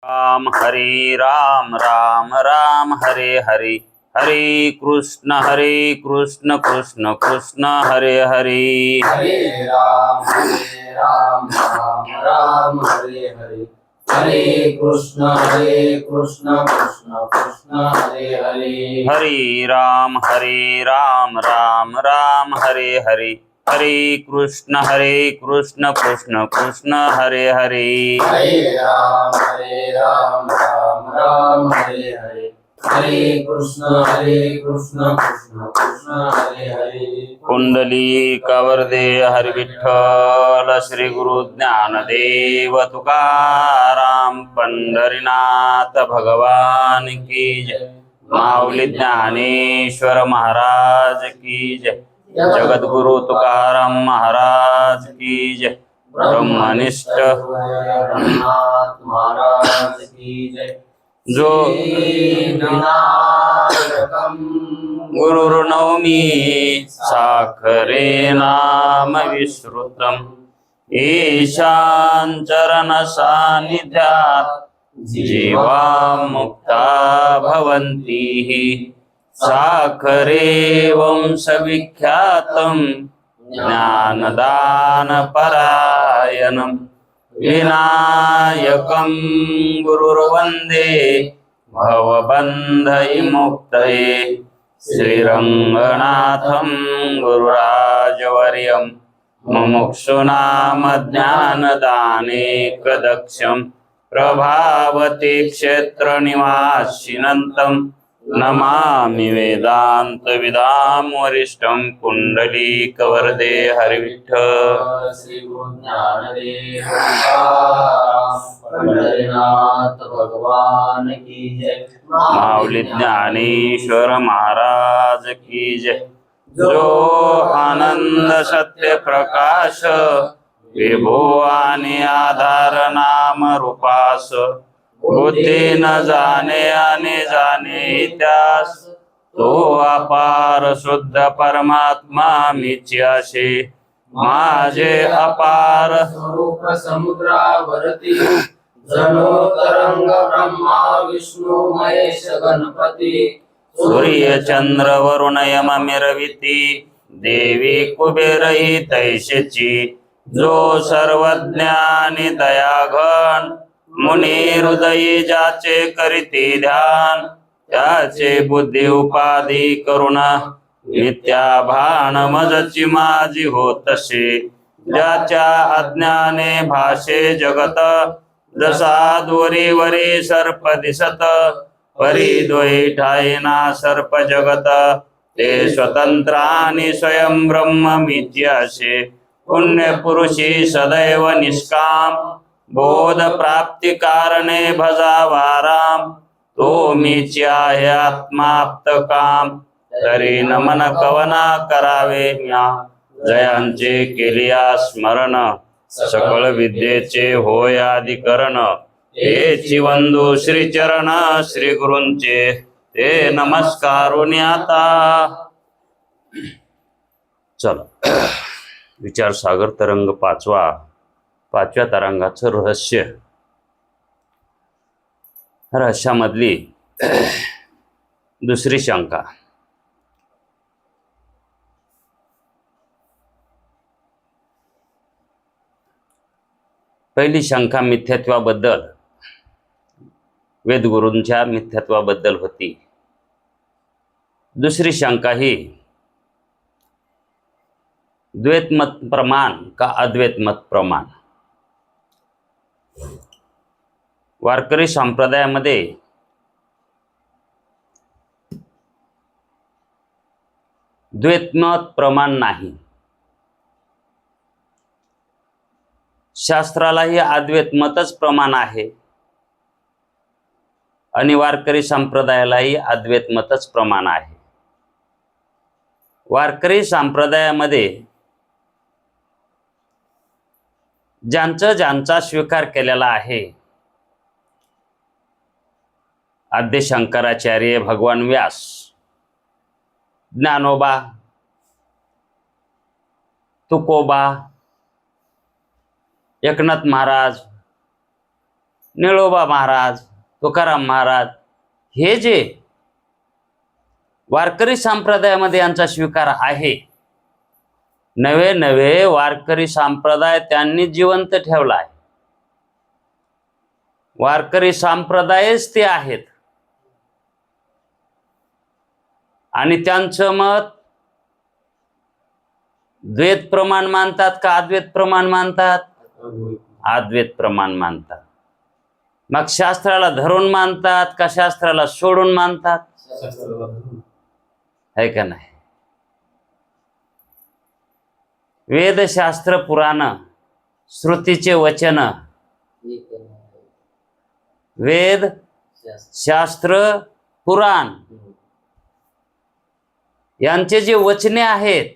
राम हरे राम राम राम हरे हरे हरे कृष्ण कृष्ण कृष्ण हरे हरे हरे राम राम राम हरे हरे हरे कृष्ण कृष्ण कृष्ण हरे हरे हरे राम राम राम हरे हरे हरे कृष्ण कृष्ण कृष्ण हरे हरे हरे राम राम हरे हरे हरे कृष्ण कृष्ण कृष्ण हरे हरे कुंडली कवर्दे हरि विठ्ठल श्री गुरु ज्ञानदेव तुकाराम पंढरीनाथ भगवान की जय। माऊली ज्ञानेश्वर महाराज की जय। जगद्गुरु तुकाराम महाराज की जय। ब्रह्मनिष्ठ ब्रह्मनाथ महाराज की जय। जो गुरुर्नवमी साखरे नाम विश्रुतम् ईशान चरण सानिध्यात् जीवा मुक्ता भवन्ति साखरे वंशविख्यातम् ज्ञानदान परायणम् विनायकं गुरुर्वन्दे भवबन्धविमुक्तये श्रीरङ्गनाथं गुरुराजवर्यं मुमुक्षूणां ज्ञानदानेकदक्षं प्रभावती क्षेत्रनिवासिनं नमामि वेदान्तविदां वरिष्ठं पुण्डलीकवरदे हरिविठ्ठल श्री गुरु ज्ञानदेव पंढरीनाथ भगवान की जय। माऊली ज्ञानेश्वर महाराज की जय। जो आनंद सत्य प्रकाश विभो आणि आधार नाम रूपास बुद्धी न जाणे आणि जाणे इतिहास तो अपार शुद्ध परमात्मा मीच्याशे माझे अपार स्वरूप समुद्रावरती जनो तरंग ब्रह्मा विष्णु महेश गणपती सूर्य चंद्र वरुण यम मिरविती देवी कुबेरही तैशेची जो सर्वज्ञानी दयाघन मुनी हृदयी ज्याचे करीती ध्यान त्याचे बुद्धी उपाधी करुण नित्या भान मजची माझी होतसे ज्याच्या अज्ञाने भाषे जगत जसा दोरीवरी सर्प दिसत परी द्वै ठायना सर्प जगत ते स्वतंत्र आणि स्वयं ब्रह्म मिथ्याशे पुण्य पुरुषी सदैव निष्काम बोध प्राप्ती कारणे भजावा राम तो मीची आहे आत्माप्त काम तरी नमन कवना करावे म्या जयांचे केलिया स्मरण सकळ विद्येचे होय अधिकरण हेची वंदू श्री चरण श्री गुरूंचे ते नमस्कारुनी आता चला विचार सागर तरंग पाचव्या तरंगाचं रहस्यामधली दुसरी शंका पहिली शंका मिथ्यत्वाबद्दल वेदगुरूंच्या मिथ्यत्वाबद्दल होती। दुसरी शंका ही द्वैतमत प्रमाण का अद्वैतमत प्रमाण। वारकरी संप्रदायामध्ये द्वैतमत प्रमाण नाही, शास्त्रालाही अद्वैतमतच प्रमाण आहे आणि वारकरी संप्रदायालाही अद्वैतमतच प्रमाण आहे। वारकरी संप्रदायामध्ये ज्यांचा स्वीकार केलेला आहे आद्य शंकराचार्य, भगवान व्यास, ज्ञानोबा, तुकोबा, एकनाथ महाराज, निळोबा महाराज, तुकाराम महाराज, हे जे वारकरी संप्रदायामध्ये यांचा स्वीकार आहे, नवे नवे वारकरी संप्रदाय त्यांनी जिवंत ठेवला आहे. वारकरी संप्रदायच ते आहेत. आणि त्यांचं मत द्वैत प्रमाण मानतात का अद्वैत प्रमाण मानतात? अद्वैत प्रमाण मानतात. मग शास्त्राला धरून मानतात का शास्त्राला सोडून मानतात? है का नाही? वेदशास्त्र पुराण, श्रुतीचे वचन, वेद शास्त्र पुराण यांचे जे वचने आहेत,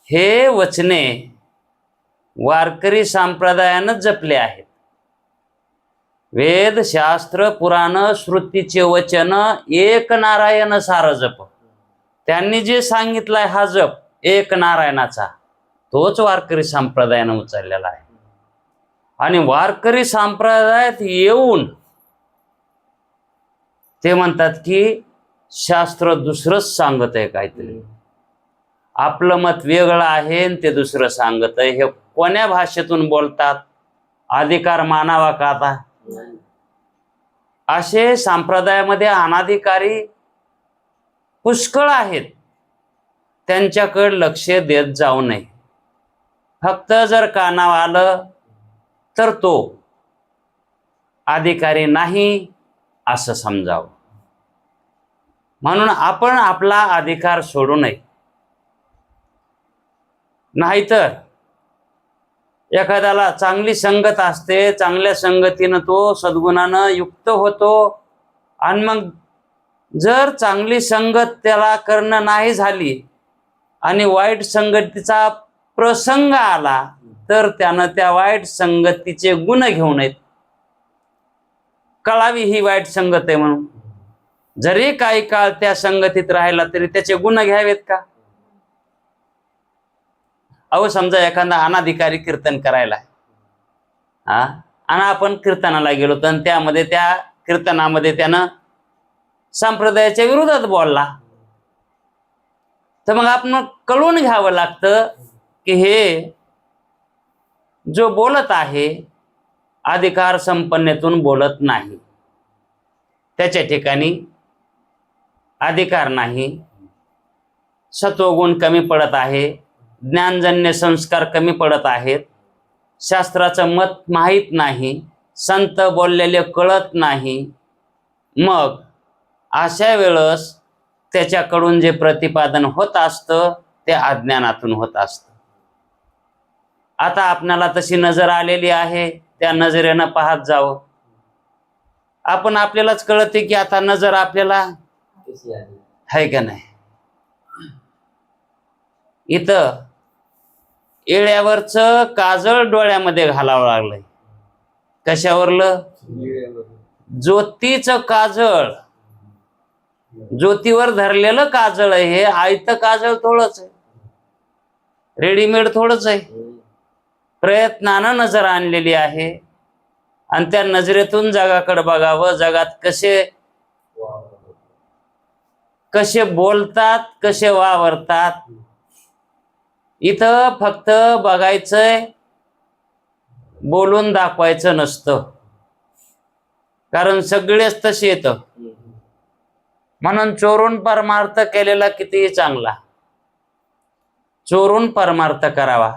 हे वचने वारकरी संप्रदायानं जपले आहेत. वेद शास्त्र पुराण श्रुतीचे वचन एक नारायण सार जप. त्यांनी जे सांगितलंय हा जप एक नारायणाचा, तोच वारकरी संप्रदायानं उचललेला आहे. आणि वारकरी संप्रदायात येऊन ते म्हणतात की शास्त्र दुसरंच सांगत आहे काहीतरी, आपलं मत वेगळं आहे आणि ते दुसरं सांगत आहे. हे कोण्या भाषेतून बोलतात? अधिकार मानावा का आता? असे संप्रदायामध्ये अनाधिकारी पुष्कळ आहेत. त्यांच्याकडे लक्ष देत जाऊ नये. फक्त जर कानावर आलं तर तो अधिकारी नाही असं समजावं. म्हणून आपण आपला अधिकार सोडू नये. नाहीतर एखाद्याला चांगली संगत असते, चांगल्या संगतीनं तो सद्गुणानं युक्त होतो. आणि मग जर चांगली संगत त्याला करणं नाही झाली आणि वाईट संगतीचा प्रसंग आला तर त्यानं त्या वाईट संगतीचे गुण घेऊ नयेत. कळावी ही वाईट संगत आहे म्हणून. जरी काही काळ त्या संगतीत राहिला तरी त्याचे गुण घ्यावेत का? अहो समजा एखादा अनाधिकारी कीर्तन करायला आणि आपण कीर्तनाला गेलो तर त्यामध्ये त्या कीर्तनामध्ये त्यानं संप्रदायाच्या विरोधात बोलला, तर मग आपण कळून घ्यावं लागतं की हे जो बोलत आहे अधिकार संपन्नेतून बोलत नाही, त्याच्या ठिकाणी अधिकार नाही, सत्वगुण कमी पडत आहे, ज्ञानजन्य संस्कार कमी पडत आहेत, शास्त्राचं मत माहीत नाही, संत बोललेले कळत नाही. मग अशा वेळेस त्याच्याकडून जे प्रतिपादन होत असतं ते अज्ञानातून होत असतं. आता आपणाला तशी नजर आलेली आहे, त्या नजरेनं पाहत जावं. आपण आपल्यालाच कळते की आता नजर आपल्याला आहे का नाही. इथं येळ्यावरचं काजळ डोळ्यामध्ये घालावं लागलंय. कशावरलं? ज्योतीचं काजळ, ज्योतीवर धरलेलं काजळ आहे. हे आयतं काजळ थोडंच आहे, रेडीमेड थोडंच आहे. प्रयत्नानं नजर आणलेली आहे आणि त्या नजरेतून जगाकडे बघावं. जगात कसे बोलतात, कसे वावरतात. इथं फक्त बघायचंय, बोलून दाखवायचं नसतं, कारण सगळेच तसे येतं. म्हणून चोरून परमार्थ केलेला कितीही चांगला. चोरून परमार्थ करावा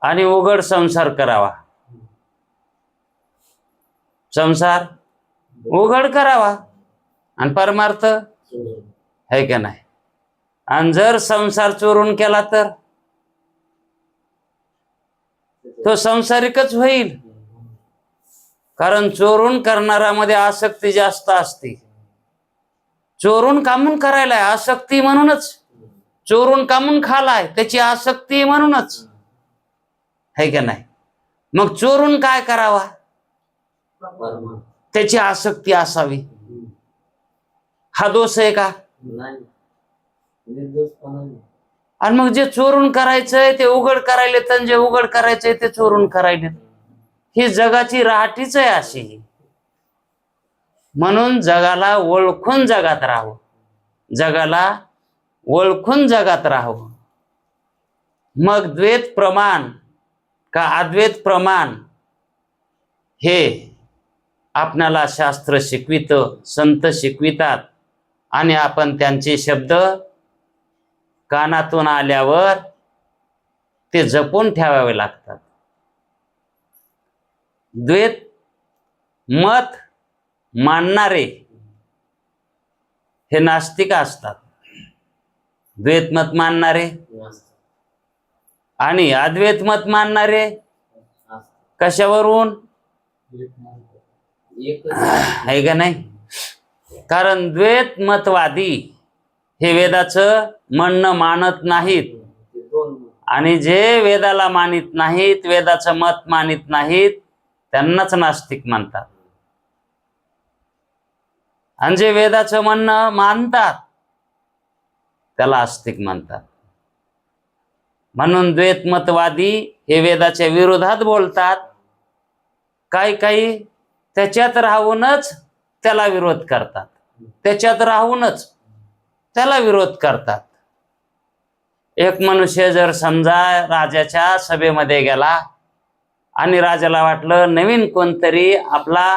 आणि उघड संसार करावा. संसार उघड करावा आणि परमार्थ आहे का नाही. आणि जर संसार चोरून केला तर तो संसारिकच होईल, कारण चोरून करणाऱ्यामध्ये आसक्ती जास्त असते. चोरून कामून करायलाय आसक्ती म्हणूनच, चोरून कामून खालाय त्याची आसक्ती म्हणूनच, है का नाही. मग चोरून काय करावा? त्याची आसक्ती असावी. हा दोष आहे का? आणि मग जे चोरून करायचंय ते उघड करायले, तर जे उघड करायचंय ते चोरून करायले. ही जगाची राहटीच आहे अशी. म्हणून जगाला ओळखून जगात राहावं, जगाला ओळखून जगात राहावं. मग द्वैत प्रमाण का अद्वैत प्रमाण हे आपणाला शास्त्र शिकवितं, संत शिकवितात, आणि आपण त्यांचे शब्द कानातून आल्यावर ते जपून ठेवावे लागतात. द्वैत मत मानणारे हे नास्तिक असतात. द्वैत मत मानणारे आणि अद्वैत मत मानणारे कशावरून आहे का नाही? कारण द्वैत मतवादी हे वेदाचं म्हणणं मानत नाहीत, आणि जे वेदाला मानित नाहीत, वेदाचं मत मानित नाहीत, त्यांनाच नास्तिक म्हणतात. आणि जे वेदाचं म्हणणं मानतात त्याला आस्तिक म्हणतात. म्हणून द्वैत मतवादी हे वेदाच्या विरोधात बोलतात. काही काही त्याच्यात राहूनच त्याला विरोध करतात, त्याच्यात राहूनच त्याला विरोध करतात. एक मनुष्य जर समजा राजाच्या सभेमध्ये गेला आणि राजाला वाटलं नवीन कोणतरी आपला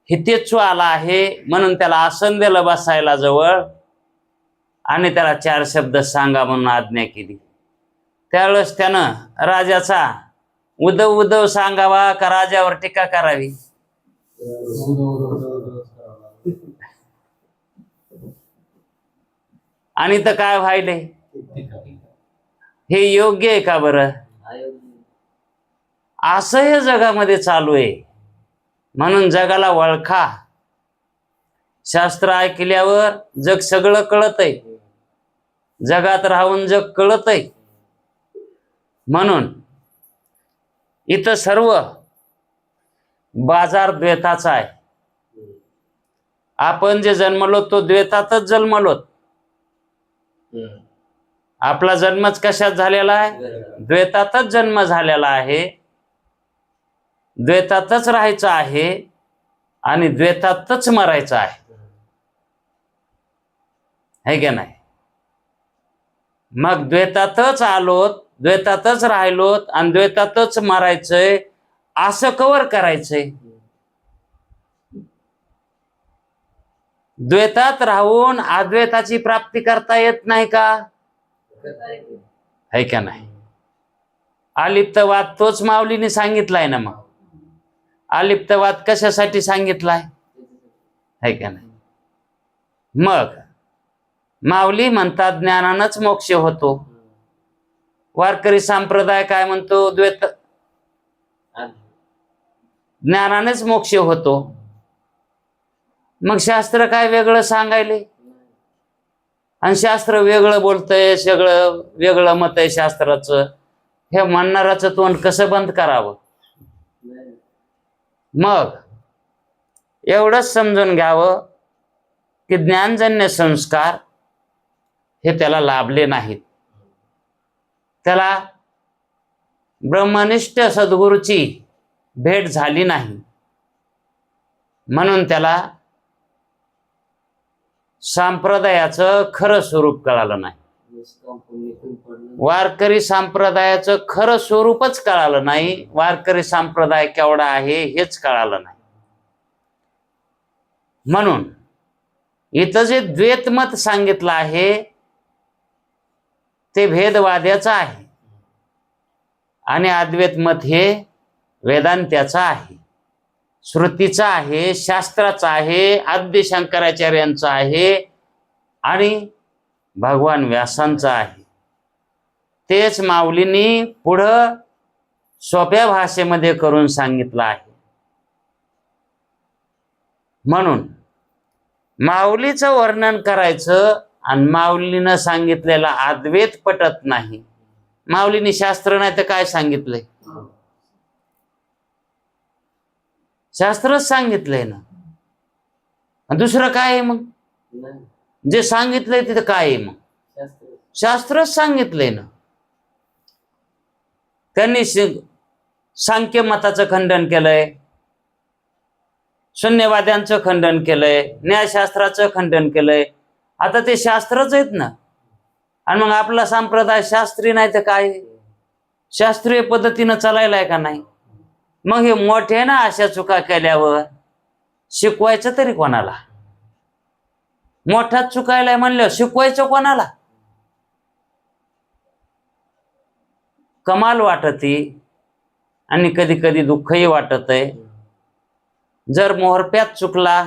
हितेच्छू आला आहे, म्हणून त्याला आसन दिलं बसायला जवळ, आणि त्याला 4 शब्द सांगा म्हणून आज्ञा केली. त्यावेळेस त्यानं राजाचा उदव उदव सांगावा का राजावर टीका करावी? आणि तर काय व्हायले? हे योग्य आहे का बरं? असं हे जगामध्ये चालू आहे. म्हणून जगाला ओळखा. शास्त्र ऐकल्यावर जग सगळं कळतंय, जगात राहून जग कळतंय. म्हणून इथं सर्व बाजार द्वैताचा आहे. आपण जे जन्मलो तो द्वैतातच जन्मलोत. आपला जन्मच कशात झालेला आहे? द्वैतातच जन्म झालेला आहे, द्वैतातच राहायचं आहे, आणि द्वैतातच मरायचं आहे. है का नाही? मग द्वैतातच आलोत, द्वैतातच राहिलोत, आणि द्वैतातच मरायचंय. असं कवर करायचंय? द्वैतात राहून अद्वैताची प्राप्ती करता येत नाही का? है का नाही? अलिप्तवाद तोच माऊलीने सांगितलाय ना. मग अलिप्तवाद कशासाठी सांगितलाय? है का नाही? मग माऊली म्हणतात ज्ञानानंच मोक्ष होतो. वारकरी संप्रदाय काय म्हणतो? द्वैत ज्ञानानेच मोक्ष होतो. मग शास्त्र काय वेगळं सांगायले? आणि शास्त्र वेगळं बोलतंय, सगळं वेगळं मत आहे शास्त्राचं. हे म्हणणाराचं तोंड कसं बंद करावं? मग एवढंच समजून घ्यावं की ज्ञानजन्य संस्कार हे त्याला लाभले नाहीत. त्याला ब्रह्मनिष्ठ सद्गुरूची भेट झाली नाही, म्हणून त्याला संप्रदायाचं खरं स्वरूप कळालं नाही. वारकरी संप्रदायाचं खरं स्वरूपच कळालं नाही. वारकरी संप्रदाय केवढा आहे हेच कळालं नाही. म्हणून इथं जे द्वैतमत सांगितलं आहे ते भेदवाद्याचं आहे, आणि अद्वैत मत हे वेदांत्याचं आहे, श्रुतीचा आहे, शास्त्राचा आहे, आद्य शंकराचार्यांचा आहे, आणि भगवान व्यासांचा आहे. तेच माऊलींनी पुढं सोप्या भाषेमध्ये करून सांगितलं आहे. म्हणून माऊलीचं वर्णन करायचं आणि माऊलीनं सांगितलेला अद्वैत पटत नाही. माऊलीने शास्त्र नाही तर काय सांगितलंय? शास्त्रच सांगितलंय ना. दुसरं काय आहे मग? जे सांगितलंय तिथं काय आहे मग? शास्त्रच सांगितलंय ना. त्यांनी सांख्य मताचं खंडन केलंय, शून्यवाद्यांचं खंडन केलंय, न्यायशास्त्राचं खंडन केलंय. आता ते शास्त्रच आहेत ना. आणि मग आपला संप्रदाय शास्त्रीय नाही तर काय, शास्त्रीय पद्धतीनं चालायलाय का नाही? मग हे मोठे ना अशा चुका केल्यावर शिकवायचं तरी कोणाला? मोठाच चुकायलाय म्हणलं शिकवायचं कोणाला? कमाल वाटते आणि कधी कधी दुःखही वाटत आहे. जर मोहरप्यात चुकला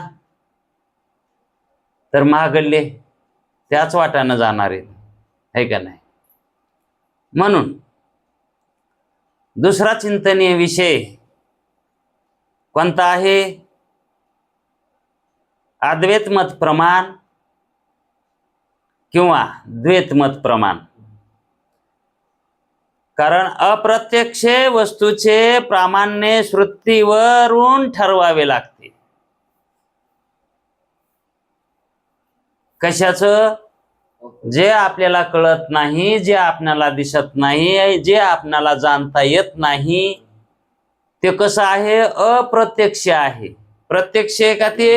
तर महागल्ले त्याच वाटानं जाणार आहे का नाही? म्हणून दुसरा चिंतनीय विषय कोणता आहे? अद्वैत मत प्रमाण किंवा द्वैत मत प्रमाण. कारण अप्रत्यक्ष वस्तूचे प्रामाण्य श्रुतीवरून ठरवावे लागते. कशाचं? जे आपल्याला कळत नाही, जे आपल्याला दिसत नाही, जे आपल्याला जाणता येत नाही, ते कसं आहे? अप्रत्यक्ष आहे. प्रत्यक्ष आहे का ते?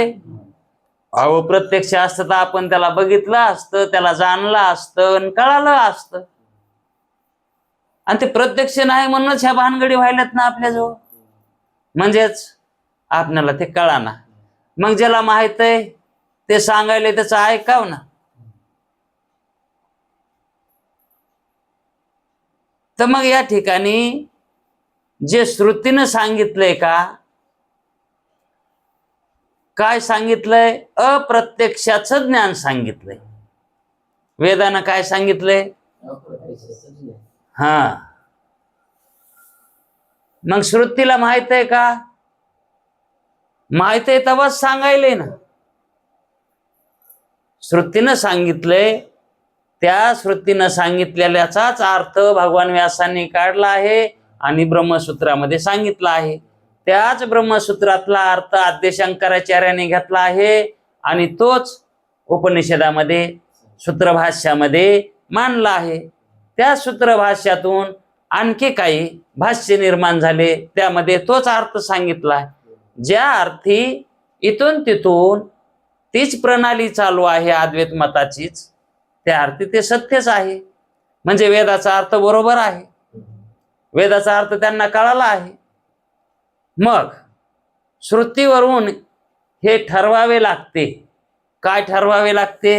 अप्रत्यक्ष असतं तर आपण त्याला बघितलं असतं, त्याला जाणलं असतं आणि कळालं असतं. आणि ते प्रत्यक्ष नाही म्हणूनच ह्या भानगडी व्हायल्यात ना आपल्याजवळ. म्हणजेच आपल्याला ते कळाना. मग ज्याला माहित आहे ते सांगायला त्याचं ऐकाव ना. तर मग या ठिकाणी जे श्रुतीनं सांगितलंय का, काय सांगितलंय? अप्रत्यक्षाचं ज्ञान सांगितलंय. वेदानं काय सांगितलंय? हा. मग श्रुतीला माहित आहे का? माहित आहे तेव्हाच सांगायलंय ना. श्रुतीनं सांगितलंय, त्या श्रुतीनं सांगितलेल्याचाच अर्थ भगवान व्यासांनी काढला आहे आणि ब्रह्मसूत्रामध्ये सांगितला आहे. त्याच ब्रह्मसूत्रातला अर्थ आद्य शंकराचार्याने घेतला आहे आणि तोच उपनिषदामध्ये सूत्रभाष्यामध्ये मांडला आहे. त्या सूत्रभाष्यातून आणखी काही भाष्य निर्माण झाले, त्यामध्ये तोच अर्थ सांगितला आहे. ज्या अर्थी इथून तिथून तीच प्रणाली चालू आहे अद्वैत मताचीच, त्या अर्थी ते सत्यच आहे. म्हणजे वेदाचा अर्थ बरोबर आहे, वेदाचा अर्थ त्यांना कळाला आहे. मग श्रुतीवरून हे ठरवावे लागते. काय ठरवावे लागते?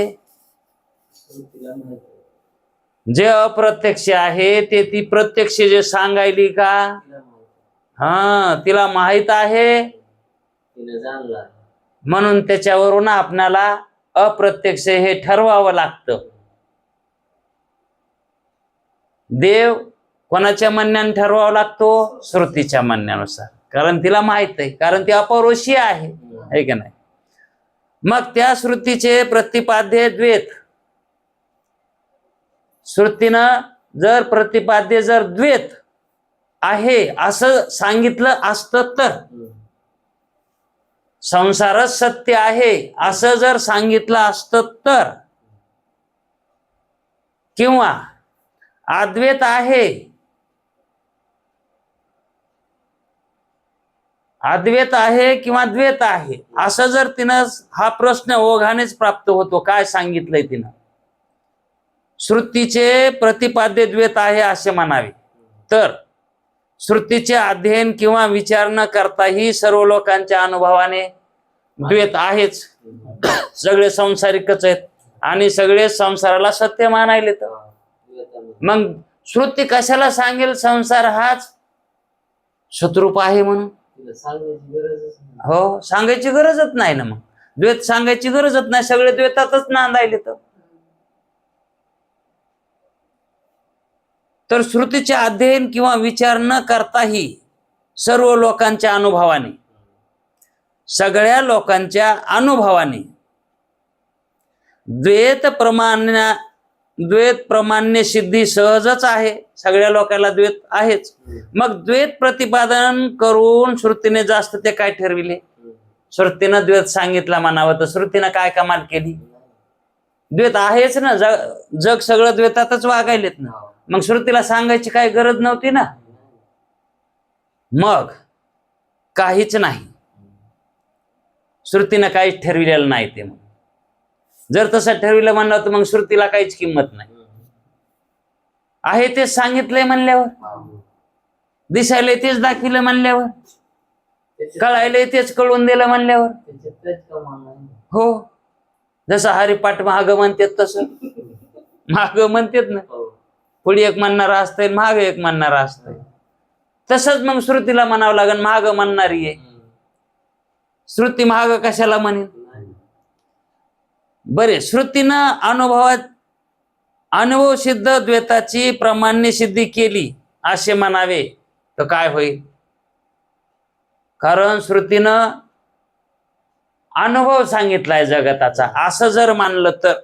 जे अप्रत्यक्ष आहे ते ती प्रत्यक्ष जे सांगायली का, हा, तिला माहित आहे म्हणून त्याच्यावरून आपणाला अप्रत्यक्ष हे ठरवावं लागतं. देव कोणाच्या म्हणण्याने ठरवावा लागतो? श्रुतीच्या म्हणण्यानुसार. कारण तिला माहित आहे, कारण ती अपौरुषीय आहे का नाही? मग त्या श्रुतीचे प्रतिपाद्य द्वैत. श्रुतीनं जर प्रतिपाद्य जर द्वैत आहे असं सांगितलं असतं तर, संसारच सत्य आहे असं जर सांगितलं असतं तर, किंवा अद्वैत आहे, अद्वैत आहे किंवा द्वैत आहे असं जर तिनं, हा प्रश्न ओघानेच प्राप्त होतो. काय सांगितलंय तिनं? श्रुतीचे प्रतिपाद्य द्वैत आहे असे म्हणावे तर श्रुतीचे अध्ययन किंवा विचार न करताही सर्व लोकांच्या अनुभवाने द्वैत आहेच. सगळे संसारिकच आहेत आणि सगळे संसाराला सत्य मानायले. तर मग श्रुती कशाला सांगेल संसार हाच शत्रूप आहे म्हणून? हो, सांगायची गरजच नाही ना. मग द्वैत सांगायची गरजच नाही, सगळे द्वैतातच नांदायले. तर श्रुतीचे अध्ययन किंवा विचार न करताही सर्व लोकांच्या अनुभवाने, सगळ्या लोकांच्या अनुभवाने द्वैत प्रमाण्य सिद्धी सहजच आहे. सगळ्या लोकांना द्वैत आहेच. मग द्वैत प्रतिपादन करून श्रुतीने जास्त ते काय ठरविले? श्रुतीनं द्वैत सांगितला म्हणावं तर श्रुतीनं काय कमाल केली? द्वैत आहेच ना, जग सगळं द्वैतातच वागायलेत ना, मग श्रुतीला सांगायची काय गरज नव्हती ना. मग काहीच नाही, श्रुतीनं काहीच ठरविलेलं नाही. ते मग जर तसं ठरविलं म्हणलं तर मग श्रुतीला काहीच किंमत नाही. आहे तेच सांगितलंय म्हणल्यावर, दिसायला तेच दाखविलं म्हणल्यावर, कळायला तेच कळून दिलं म्हणल्यावर, हो जसं हरिपाठ महाग म्हणतात तसं महाग म्हणतात ना, पुढे एक म्हणणारा असतंय महाग एक म्हणणारा असतंय, तसंच मग श्रुतीला म्हणावं लागेल महाग म्हणणारी आहे. श्रुती महाग कशाला म्हणेल? बरे, श्रुतीनं अनुभव सिद्ध द्वैताची प्रामाण्य सिद्धी केली असे म्हणावे तर काय होईल? कारण श्रुतीनं अनुभव सांगितलाय जगताचा, असं जर मानलं तर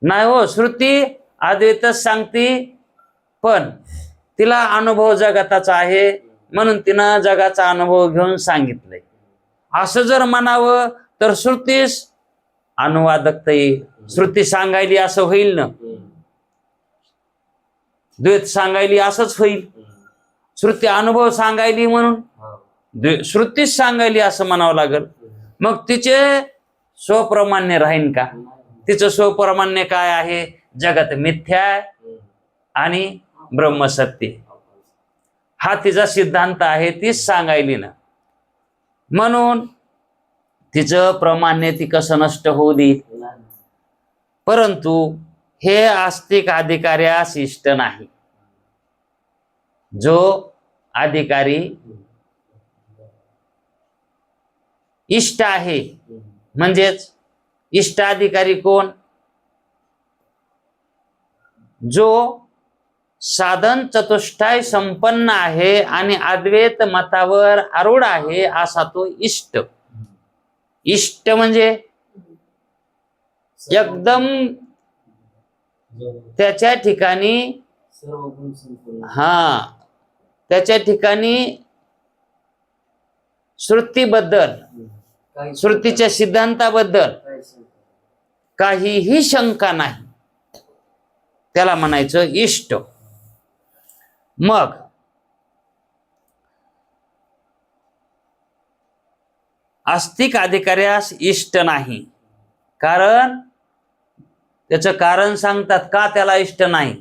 नाही. हो, श्रुती अद्वैतच सांगते, पण तिला अनुभव जगताचा आहे म्हणून तिनं जगाचा अनुभव घेऊन सांगितलंय. असं जर म्हणावं तर श्रुतीस अनुवादकता येईल. श्रुती सांगायली असं होईल ना, द्वैत सांगायली असंच होईल. श्रुती अनुभव सांगायली म्हणून श्रुतीच सांगायली असं म्हणावं लागल. मग तिचे स्वप्रमाण्य राहीन का? तिचं स्वप्रमाण्य काय आहे? जगत मिथ्या आणि ब्रह्मसत्य, हा तिचा सिद्धांत आहे, तीच सांगायली ना. म्हणून तिचं प्रमाण्य ती कसं नष्ट होऊ देईल. परंतु हे आस्तिक अधिकाऱ्यास इष्ट नाही. जो अधिकारी इष्ट आहे, म्हणजेच इष्ट अधिकारी कोण? जो साधन चतुष्टय संपन्न आहे आणि अद्वैत मतावर आरूढ आहे, असा तो इष्ट. इष्ट म्हणजे एकदम त्याच्या ठिकाणी, त्याच्या ठिकाणी श्रुतीबद्दल, श्रुतीच्या सिद्धांताबद्दल काहीही शंका नाही, त्याला म्हणायचं इष्ट. मग आस्तिक अधिकाऱ्यास इष्ट नाही. कारण त्याचं कारण सांगतात का त्याला इष्ट नाही.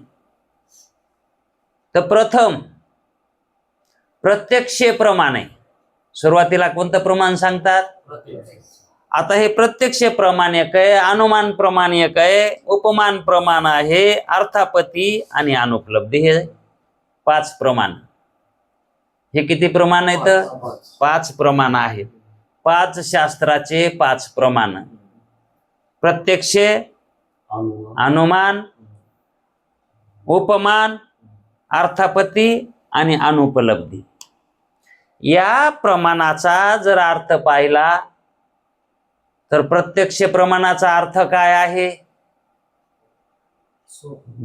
तर प्रथम प्रत्यक्ष प्रमाण आहे. सुरुवातीला कोणतं प्रमाण सांगतात? आता हे प्रत्यक्ष प्रमाण एक आहे, अनुमान प्रमाण एक आहे, उपमान प्रमाण आहे, अर्थापत्ती आणि अनुपलब्धी, हे 5 प्रमाण. हे किती प्रमाण आहेत? 5 प्रमाण आहेत. 5 शास्त्राचे 5 प्रमाण: प्रत्यक्ष, अनुमान, उपमान, अर्थापत्ती आणि अनुपलब्धी. या प्रमाणाचा जर अर्थ पाहिला तर प्रत्यक्ष प्रमाणाचा अर्थ काय आहे?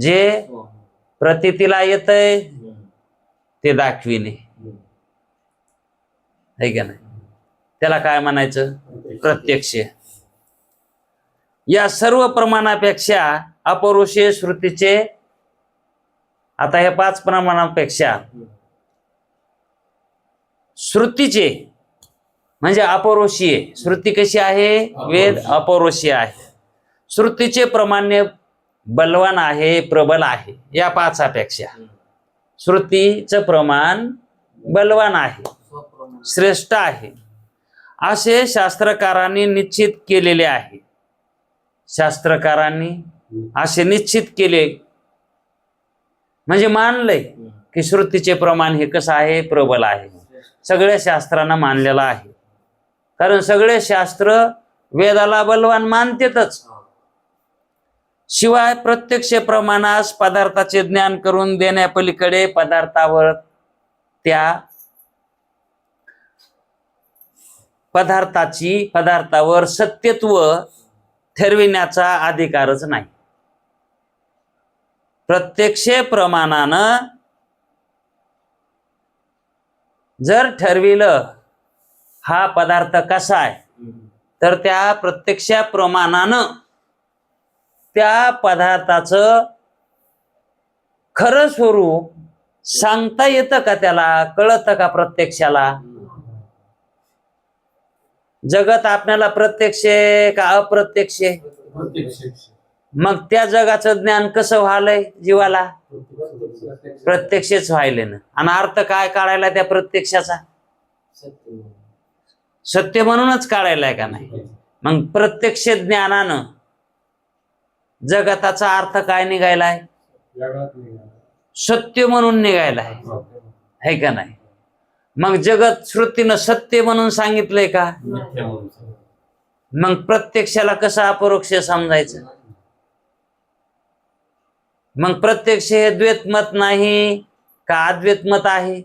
जे प्रतीतीला येतंय ते दाखविणे, है का नाही? त्याला काय म्हणायचं? प्रत्यक्ष. या सर्व प्रमाणापेक्षा अपौरुषीय श्रुतीचे, आता हे 5 प्रमाणापेक्षा श्रुतीचे म्हणजे अपौरुषीय. श्रुती कशी आहे? वेद अपौरुषीय आहे. श्रुतीचे प्रमाण्य बलवान आहे, प्रबल आहे. या 5पेक्षा श्रुतीचं प्रमाण बलवान आहे, श्रेष्ठ आहे, असे शास्त्रकारांनी निश्चित केलेले आहे. शास्त्रकारांनी असे निश्चित केले म्हणजे मानलंय की श्रुतीचे प्रमाण हे कसं आहे? प्रबल आहे. सगळ्या शास्त्रांना मानलेलं आहे. कारण सगळे शास्त्र वेदाला बलवान मानतेतच. शिवाय प्रत्यक्ष प्रमाणास पदार्थाचे ज्ञान करून देण्यापलीकडे पदार्थावर, त्या पदार्थावर सत्यत्व ठरविण्याचा अधिकारच नाही. प्रत्यक्ष प्रमाणानं जर ठरविलं हा पदार्थ कसा आहे, तर त्या प्रत्यक्ष प्रमाणानं त्या पदार्थाचं खरं स्वरूप सांगता येतं का? त्याला कळतं का प्रत्यक्षाला? जगत आपल्याला प्रत्यक्ष आहे का अप्रत्यक्ष आहे? मग त्या जगाचं ज्ञान कसं व्हायलंय जीवाला? प्रत्यक्षच व्हायले ना. आणि अर्थ काय काढायला त्या प्रत्यक्षाचा? सत्य म्हणूनच काढायलाय का नाही? मग प्रत्यक्ष ज्ञानानं जगताचा अर्थ काय निघायलाय? सत्य म्हणून निघायलाय, है का नाही? मग जगत श्रुतीनं सत्य म्हणून सांगितलंय का? मग प्रत्यक्षाला कसं अपरोक्ष समजायचं? मग प्रत्यक्ष हे द्वैतमत नाही का अद्वैतमत आहे?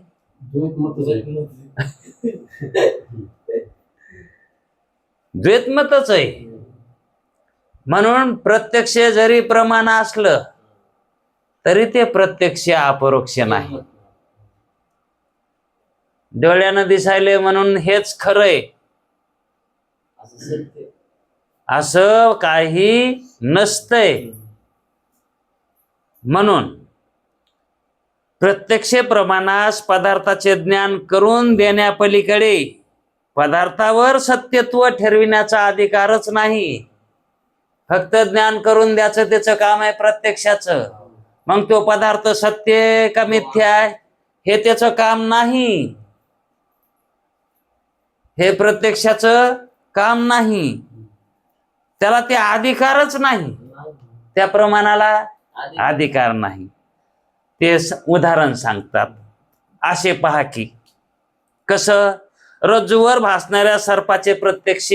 द्वैतमतच आहे. म्हणून प्रत्यक्ष जरी प्रमाण असलं तरी ते प्रत्यक्ष अपरोक्ष नाही. डोळ्यानं दिसायले म्हणून हेच खरंय असं काही नसतंय. म्हणून प्रत्यक्ष प्रमाणास पदार्थाचे ज्ञान करून देण्यापलीकडे पदार्थावर सत्यत्व ठरविण्याचा अधिकारच नाही. फक्त ज्ञान करून द्यायचं त्याचं काम आहे प्रत्यक्षाचं. मग तो पदार्थ सत्य का मिथ्या आहे हे त्याचं काम नाही, हे प्रत्यक्षाचं काम नाही. त्याला ते अधिकारच नाही, त्या प्रमाणाला अधिकार नाही. ते उदाहरण सांगतात असे पहा की कसं रज्जूवर भासणाऱ्या सर्पाचे प्रत्यक्ष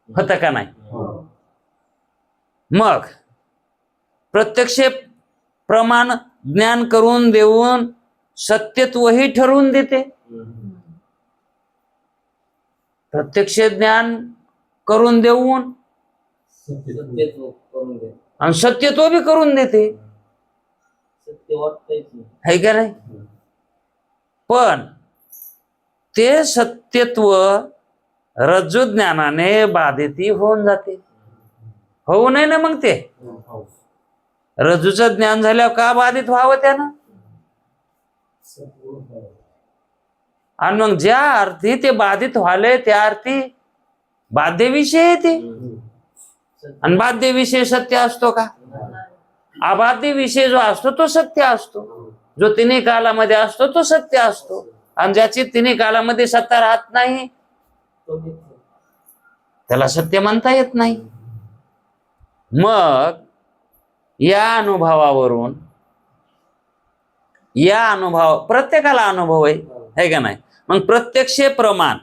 होतं का नाही? मग प्रत्यक्ष प्रमाण ज्ञान करून देऊन सत्यत्वही ठरवून देते. प्रत्यक्ष ज्ञान करून देऊन आणि सत्यत्व बी करून देते, है का नाही? पण ते सत्यत्व रज्जू ज्ञानाने बाधिती होऊन जाते. होऊ नये ना. मग ते रज्जूचं ज्ञान झाल्यावर का बाधित व्हावं त्यानं? आणि मग ज्या अर्थी ते बाधित व्हाले त्या अर्थी बाध्य विषय येते. आणि बाध्य विषय सत्य असतो का? अबाध्य विषय जो असतो तो सत्य असतो. जो तिन्ही कालामध्ये असतो तो सत्य असतो. आणि ज्याची तिन्ही कालामध्ये सत्ता राहत नाही त्याला सत्य म्हणता येत नाही. मग या अनुभवावरून, या अनुभव प्रत्येकाला अनुभव आहे का नाही? मग प्रत्यक्ष प्रमाण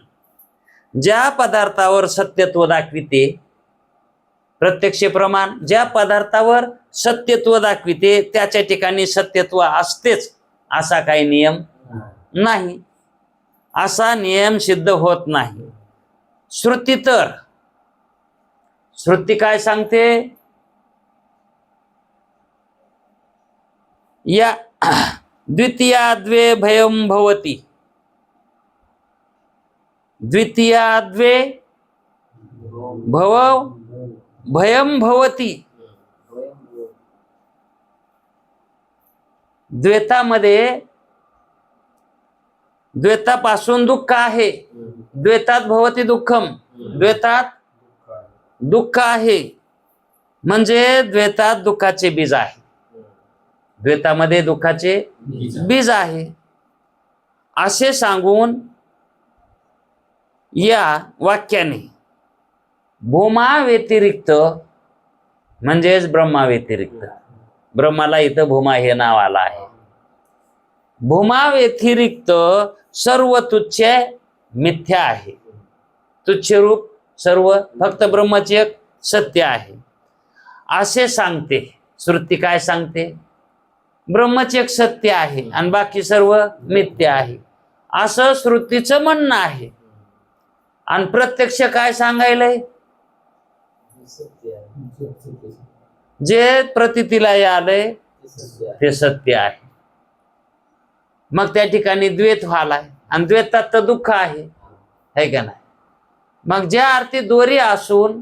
ज्या पदार्थावर सत्यत्व दाखविते, प्रत्यक्ष प्रमाण ज्या पदार्थावर सत्यत्व दाखविते त्याच्या ठिकाणी सत्यत्व असतेच असा काही नियम नाही. असा नियम सिद्ध होत नाही. श्रुती तर श्रुती काय सांगते? या द्वितीयाद्वे भयं भवति, द्वितीयाद्वे भव भयं भवति. द्वैतामध्ये द्वैतापासून दुःख आहे. द्वैतात भवति दुःखम, द्वैतात दुःख आहे म्हणजे द्वैतात दुःखाचे बीज आहे. द्वैतामध्ये दुःखाचे बीज आहे असे सांगून या वाक्याने भूमा व्यतिरिक्त म्हणजेच ब्रह्मा व्यतिरिक्त, ब्रह्माला इथं भूमा हे नाव आलं आहे. भूमा व्यतिरिक्त सर्व तुच्छ मिथ्या आहे. तुच्छ रूप सर्व फक्त ब्रह्माचे एक सत्य आहे असे सांगते श्रुती. काय सांगते? ब्रह्मच एक सत्य आहे आणि बाकी सर्व मिथ्या आहे असं श्रुतीचं म्हणणं आहे. आणि प्रत्यक्ष काय सांगायलंय? जे प्रतीतीला आलंय ते सत्य आहे. मग त्या ठिकाणी द्वैत व्हालाय आणि द्वैतात तर दुःख आहे, है का नाही? मग ज्या अर्थी दोरी असून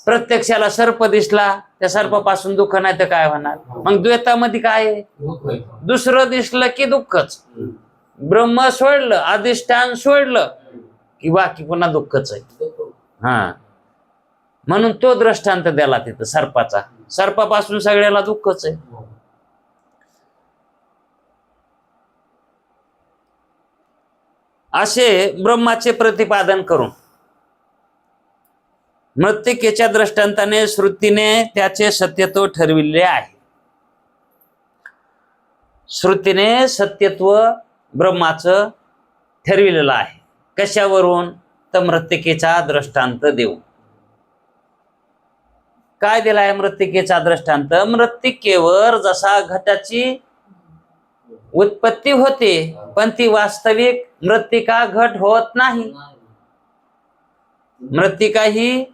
प्रत्यक्षाला सर्प दिसला, त्या सर्पापासून दुःख नाही तर काय होणार? मग द्वैतामध्ये काय आहे? दुसरं दिसलं की दुःखच. ब्रह्म सोडलं, अधिष्ठान सोडलं की बाकी पुन्हा दुःखच आहे. हा, म्हणून तो दृष्टांत द्याला तिथं सर्पाचा. सर्पापासून सगळ्याला दुःखच आहे. असे ब्रह्माचे प्रतिपादन करून मृत्तिकेच्या दृष्टांताने श्रुतीने त्याचे सत्यत्व ठरविले आहे. श्रुतीने सत्यत्व ब्रह्माचं ठरविलेलं आहे. कशावरून? तर मृत्तिकेचा दृष्टांत देऊ. काय दिलाय मृत्तिकेचा दृष्टांत? मृत्तिकेवर जसा घटाची उत्पत्ती होते, पण ती वास्तविक मृत्तिका घट होत नाही. मृत्तिका ही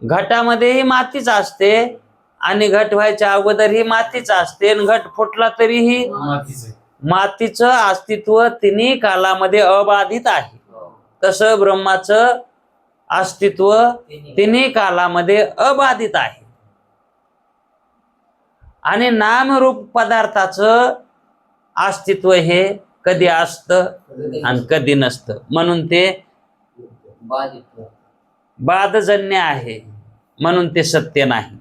घटामध्येही मातीच असते आणि घट व्हायच्या अगोदर ही मातीच असते, आणि घट फुटला तरीही मातीचं अस्तित्व तिन्ही कालामध्ये अबाधित आहे. तसं ब्रह्माचं अस्तित्व तिन्ही कालामध्ये अबाधित आहे. आणि नामरूप पदार्थाचं अस्तित्व हे कधी असतं आणि कधी नसतं, म्हणून ते बाधजन्य आहे, म्हणून ते सत्य नाही.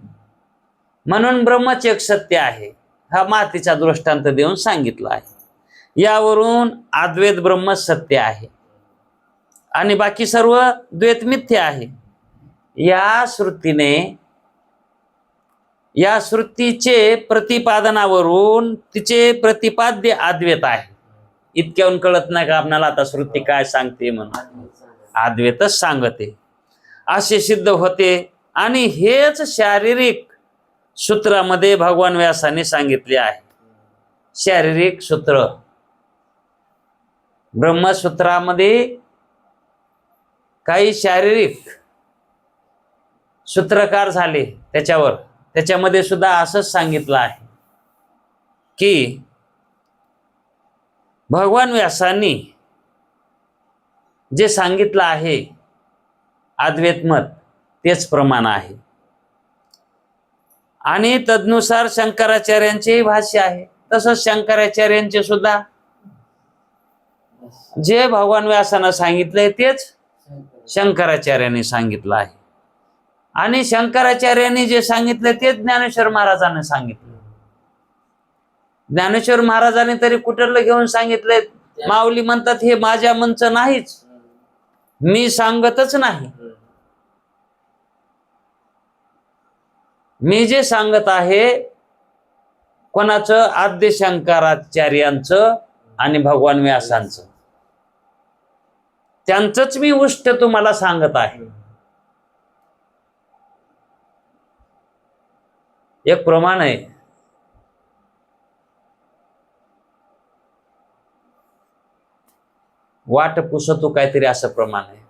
म्हणून ब्रह्मच एक सत्य आहे, हा मातीचा दृष्टांत देऊन सांगितला आहे. यावरून अद्वैत ब्रह्म सत्य आहे आणि बाकी सर्व द्वैत मिथ्य आहे. या श्रुतीचे प्रतिपादनावरून तिचे प्रतिपाद्य अद्वैत आहे. इतक्याहून कळत नाही का आपल्याला आता श्रुती काय सांगते म्हणून? अद्वैतच सांगते असे सिद्ध होते. आणि हेच शारीरिक सूत्रामध्ये भगवान व्यासाने सांगितले आहे. शारीरिक सूत्र ब्रह्मसूत्रामध्ये काही शारीरिक सूत्रकार झाले. त्याच्यामध्ये सुद्धा असंच सांगितलं आहे की भगवान व्यासांनी जे सांगितलं आहे अद्वैत मत तेच प्रमाण आहे. आणि तदनुसार शंकराचार्यांचेही भाष्य आहे. तसंच शंकराचार्यांचे सुद्धा जे भगवान व्यासानं सांगितलंय तेच शंकराचार्यांनी सांगितलं आहे. आणि शंकराचार्यांनी जे सांगितलं तेच ज्ञानेश्वर महाराजांनी सांगितलं. ज्ञानेश्वर महाराजांनी तरी कुठलं घेऊन सांगितलंय? माऊली म्हणतात हे माझ्या मनचं नाहीच, मी सांगतच नाही. मी जे सांगत आहे कोणाचं? आद्य शंकराचार्यांचं आणि भगवान व्यासांचं. त्यांचंच मी उष्ट तुम्हाला सांगत आहे. एक प्रमाण आहे. वाट पुसतो काहीतरी असं प्रमाण आहे.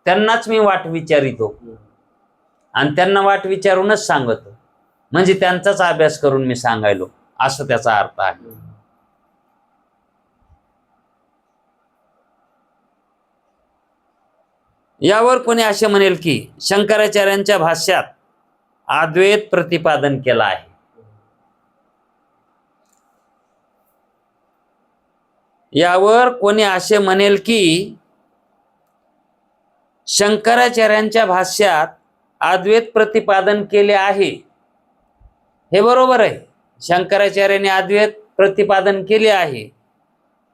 त्यांनाच मी वाट विचारितो आणि त्यांना वाट विचारूनच सांगतो, म्हणजे त्यांचाच अभ्यास करून मी सांगायलो असं त्याचा अर्थ आहे. यावर कोणी असे म्हणेल की शंकराचार्यांच्या भाष्यात अद्वैत प्रतिपादन केला आहे. यावर कोणी असे म्हणेल की शंकराचार्यांच्या भाष्यात अद्वैत प्रतिपादन केले आहे. हे बरोबर आहे, शंकराचार्यांनी अद्वैत प्रतिपादन केले आहे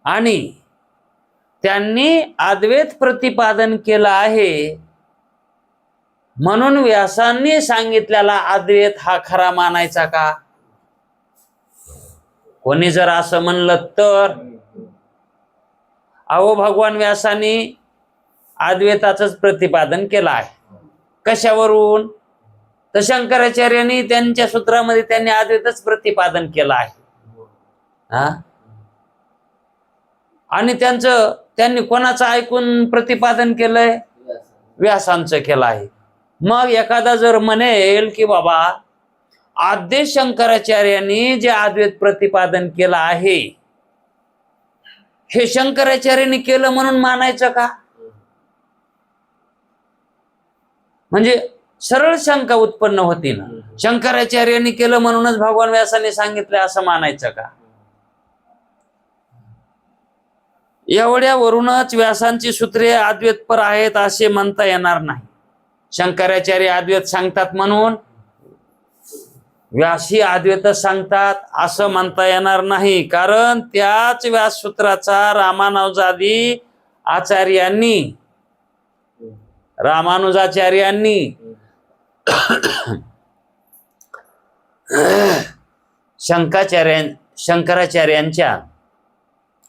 आणि त्यांनी अद्वैत प्रतिपादन केलं आहे म्हणून व्यासांनी सांगितलेला अद्वैत हा खरा मानायचा का? कोणी जर असं म्हणलं तर अहो भगवान व्यासांनी अद्वैताचंच प्रतिपादन केलं आहे. कशावरून? तर शंकराचार्यांनी त्यांच्या सूत्रामध्ये त्यांनी अद्वैतच प्रतिपादन केलं आहे. हा, आणि त्यांनी कोणाचं ऐकून प्रतिपादन केलंय? व्यासांचं केलं आहे. मग एखादा जर म्हणेल की बाबा आद्य शंकराचार्यांनी जे अद्वैत प्रतिपादन केलं आहे हे शंकराचार्यांनी केलं म्हणून मानायचं का? म्हणजे सरळ शंका उत्पन्न होती ना, शंकराचार्यांनी केलं म्हणूनच भगवान व्यासाने सांगितलं असं मानायचं का? एवढ्यावरूनच व्यासांची सूत्रे अद्वैतपर आहेत असे म्हणता येणार नाही. शंकराचार्य अद्वैत सांगतात म्हणून व्यासी अद्वैत सांगतात असं म्हणता येणार नाही. कारण त्याच व्याससूत्राचा रामानुजाचार्यांनी शंकराचार्यांच्या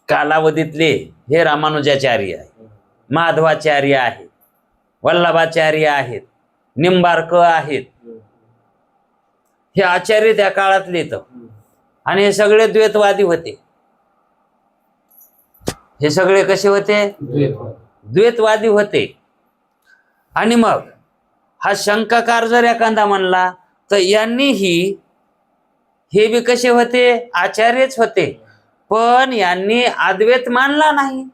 कालावधीतले हे रामानुजाचार्य आहे, माधवाचार्य आहेत, वल्लभाचार्य आहेत, निंबार्क आहेत, हे आचार्य त्या काळातले तर. आणि हे सगळे द्वैतवादी होते. हे सगळे कसे होते? द्वैतवादी होते. आणि मग हा शंकाकार जर एखादा म्हणला तर यांनीही हे बी कसे होते? आचार्यच होते, पण यांनी अद्वैत मानला नाही.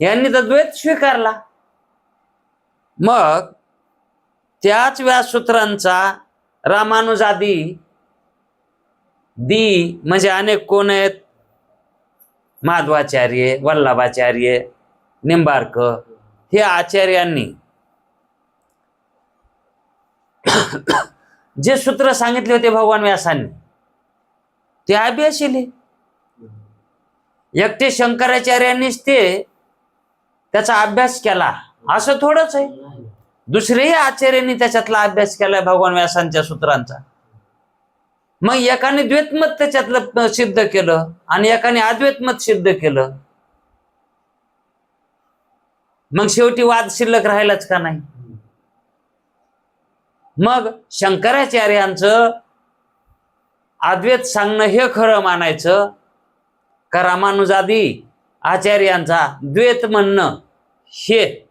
यांनी तर द्वैत स्वीकारला. मग त्याच व्याससूत्रांचा रामानुजादी म्हणजे अनेक कोण आहेत? माधवाचार्य, वल्लभाचार्य, निंबार्क हे आचार्यांनी जे सूत्र सांगितले होते भगवान व्यासांनी ते अभ्यासिले. एकटे शंकराचार्यांनीच त्याचा अभ्यास केला असं थोडंच आहे. दुसरेही आचार्यांनी त्याच्यातला अभ्यास केलाय भगवान व्यासांच्या सूत्रांचा. मग एकाने द्वैतमत त्याच्यातलं सिद्ध केलं आणि एकाने अद्वैतमत सिद्ध केलं. मग शेवटी वाद शिल्लक राहिलाच का नाही? मग शंकराचार्यांचं अद्वैत सांगणं हे खरं मानायचं का रामानुजादी आचार्यांचा द्वैत म्हणणं हे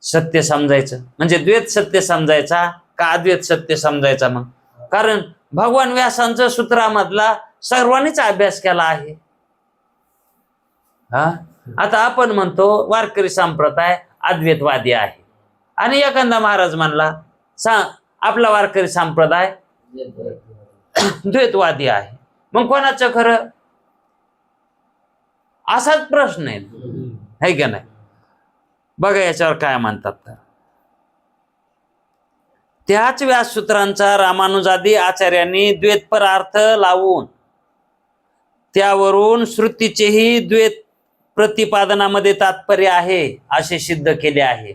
सत्य समजायचं? म्हणजे द्वैत सत्य समजायचा का अद्वैत सत्य समजायचा? मग कारण भगवान व्यासांच्या सूत्रामधला सर्वांनीच अभ्यास केला आहे. आता आपण म्हणतो वारकरी संप्रदाय अद्वैतवादी आहे आणि एखादा महाराज म्हणला आपला वारकरी संप्रदाय द्वैतवादी आहे. मग कोणाचं खरं? असाच प्रश्न आहे का नाही? बघा याच्यावर काय म्हणतात तर त्याच व्याससूत्रांचा रामानुजादी आचार्यांनी द्वैतपर अर्थ लावून त्यावरून श्रुतीचेही द्वैत प्रतिपादनामध्ये तात्पर्य आहे असे सिद्ध केले आहे.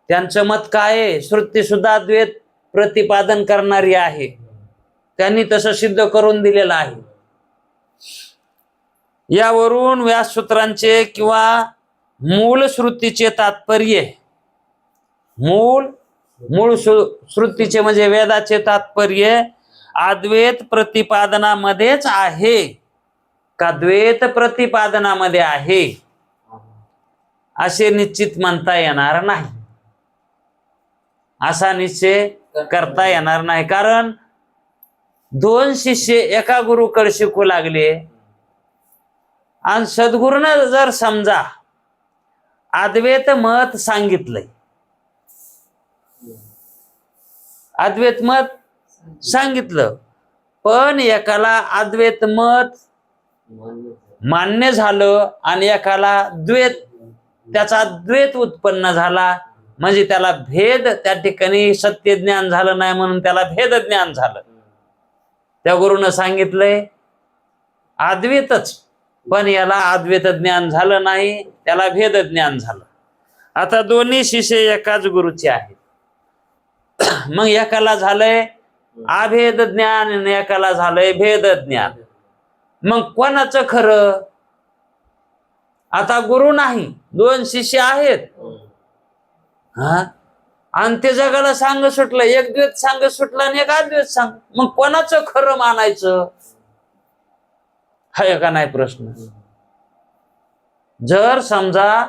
त्यांचं मत काय आहे? श्रुती सुद्धा द्वैत प्रतिपादन करणारी आहे. त्यांनी तसं सिद्ध करून दिलेलं आहे. यावरून व्याससूत्रांचे किंवा मूळ श्रुतीचे तात्पर्य मूळ श्रुतीचे म्हणजे वेदाचे तात्पर्य अद्वैत प्रतिपादनामध्येच आहे का द्वैत प्रतिपादनामध्ये आहे असे निश्चित म्हणता येणार नाही. असा निश्चय करता येणार नाही. कारण दोन शिष्य एका गुरुकडे शिकू लागले आणि सद्गुरूनं जर समजा अद्वैत मत सांगितलंय, अद्वैत मत सांगितलं, पण एकाला अद्वैत मत मान्य झालं आणि एकाला त्याचा द्वैत उत्पन्न झाला, म्हणजे त्याला भेद त्या ठिकाणी सत्य ज्ञान झालं नाही म्हणून त्याला भेद ज्ञान झालं. त्या गुरुनं सांगितलंय अद्वैतच, पण याला अद्वैत ज्ञान झालं नाही, त्याला भेद ज्ञान झालं. आता दोन्ही शिष्य एकाच गुरुचे आहेत. मग एकाला झालंय अभेद ज्ञान आणि एकाला झालंय भेद ज्ञान. मग कोणाचं खरं? आता गुरु नाही, दोन शिष्य आहेत आणि ते जगाला सांग सुटलं, एक द्वैत सांग सुटला आणि एक अद्वैत सांग. मग कोणाचं खरं मानायचं? हा का नाही प्रश्न. जर समजा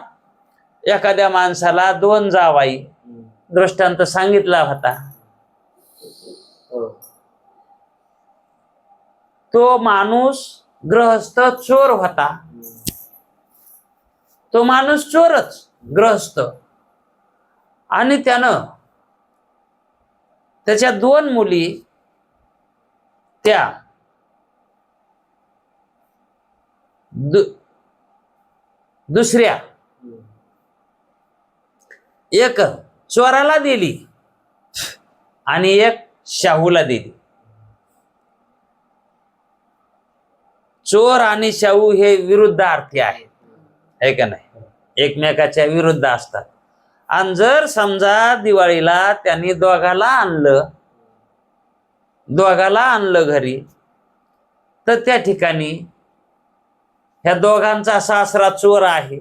एखाद्या माणसाला दोन जावाई दृष्टांत सांगितला होता तो माणूस गृहस्थ चोर होता, तो माणूस चोरच गृहस्थ, आणि त्यानं त्याच्या 2 मुली त्या दुसऱ्या एक चोराला दिली आणि एक शाहूला दिली. चोर आणि शाहू हे विरुद्धार्थी आहेत, है का नाही, एकमेकाच्या विरुद्ध असतात. आणि जर समजा दिवाळीला त्यांनी दोघाला आणलं घरी, तर त्या ठिकाणी ह्या दोघांचा सासरा चोर आहे,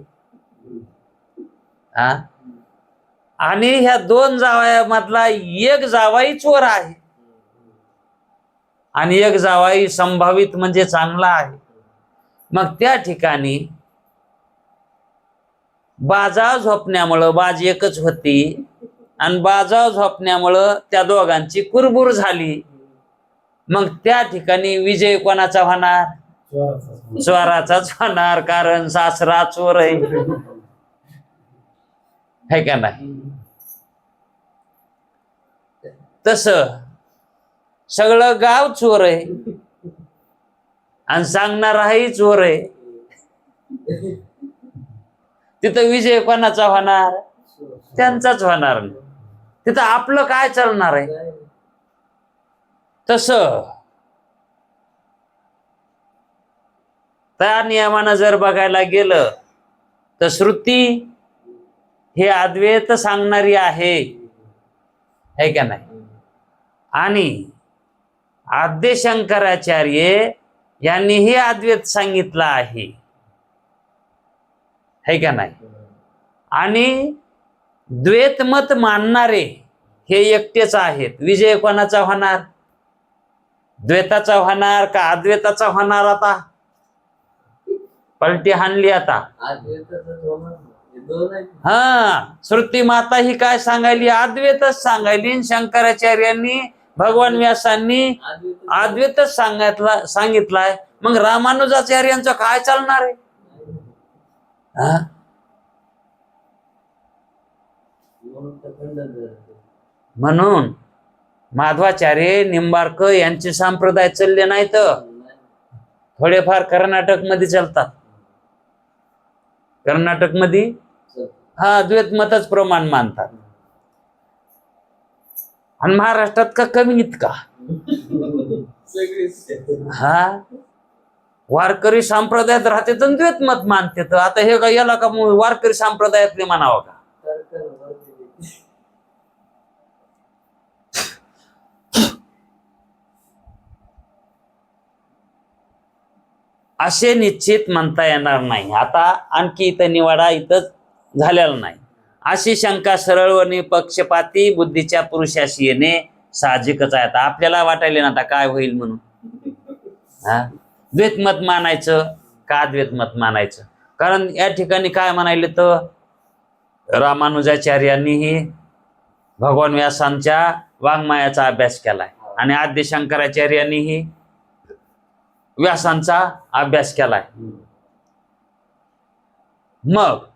आणि ह्या 2 जावयामधला एक जावाई चोर आहे आणि एक जावाई संभावित म्हणजे चांगला आहे. मग त्या ठिकाणी बाजा झोपण्यामुळं, बाज एकच होती आणि बाजा झोपण्यामुळं त्या दोघांची कुरबुर झाली. मग त्या ठिकाणी विजय कोणाचा होणार? चोराचाच होणार, कारण सासरा चोर आहे का नाही. तस सगळं गाव चोर आहे आणि सांगणाराही चोर आहे, तिथं विजय कोणाचा होणार? त्यांचाच होणार. तिथं आपलं काय चालणार आहे? तस त्या नियमानं जर बघायला गेलं तर श्रुती हे अद्वैत सांगणारी आहे का नाही. आणि आद्य शंकराचार्य यांनीही अद्वैत सांगितलं आहे का नाही. आणि द्वैतमत मानणारे हे एकटेच आहेत. विजय कोणाचा होणार? द्वैताचा होणार का अद्वैताचा होणार? आता पलटी हाणली आता. श्रुती माता ही काय सांगायली? अद्वैतच सांगायली. शंकराचार्यांनी, भगवान व्यासांनी अद्वैतच सांगितलाय. मग रामानुजाचार्यांचं काय चालणार आहे? म्हणून माधवाचार्य, निंबार्क यांचे संप्रदाय चालले नाही, तर थोडेफार कर्नाटक मध्ये चालतात. कर्नाटक मध्ये द्वैत मतच प्रमाण मानतात. आणि महाराष्ट्रात का कमी इतका? वारकरी संप्रदायात राहते तर द्वैत मत मानते. तर आता हे का याला का वारकरी संप्रदायातले म्हणावं का? असे निश्चित म्हणता येणार नाही. आता आणखी इथं निवाडा इथं झालेला नाही. अशी शंका सरळ व निपक्षपाती बुद्धीच्या पुरुषाशी येणे साहजिकच आहे. आता आपल्याला वाटायले ना आता काय होईल म्हणून. द्वैतमत मानायचं का द्वैतमत मानायचं? कारण या ठिकाणी काय म्हणाले तर रामानुजाचार्यांनीही भगवान व्यासांच्या वाङ्मयाचा अभ्यास केलाय आणि आद्य शंकराचार्यांनीही व्यासांचा अभ्यास केलाय. मग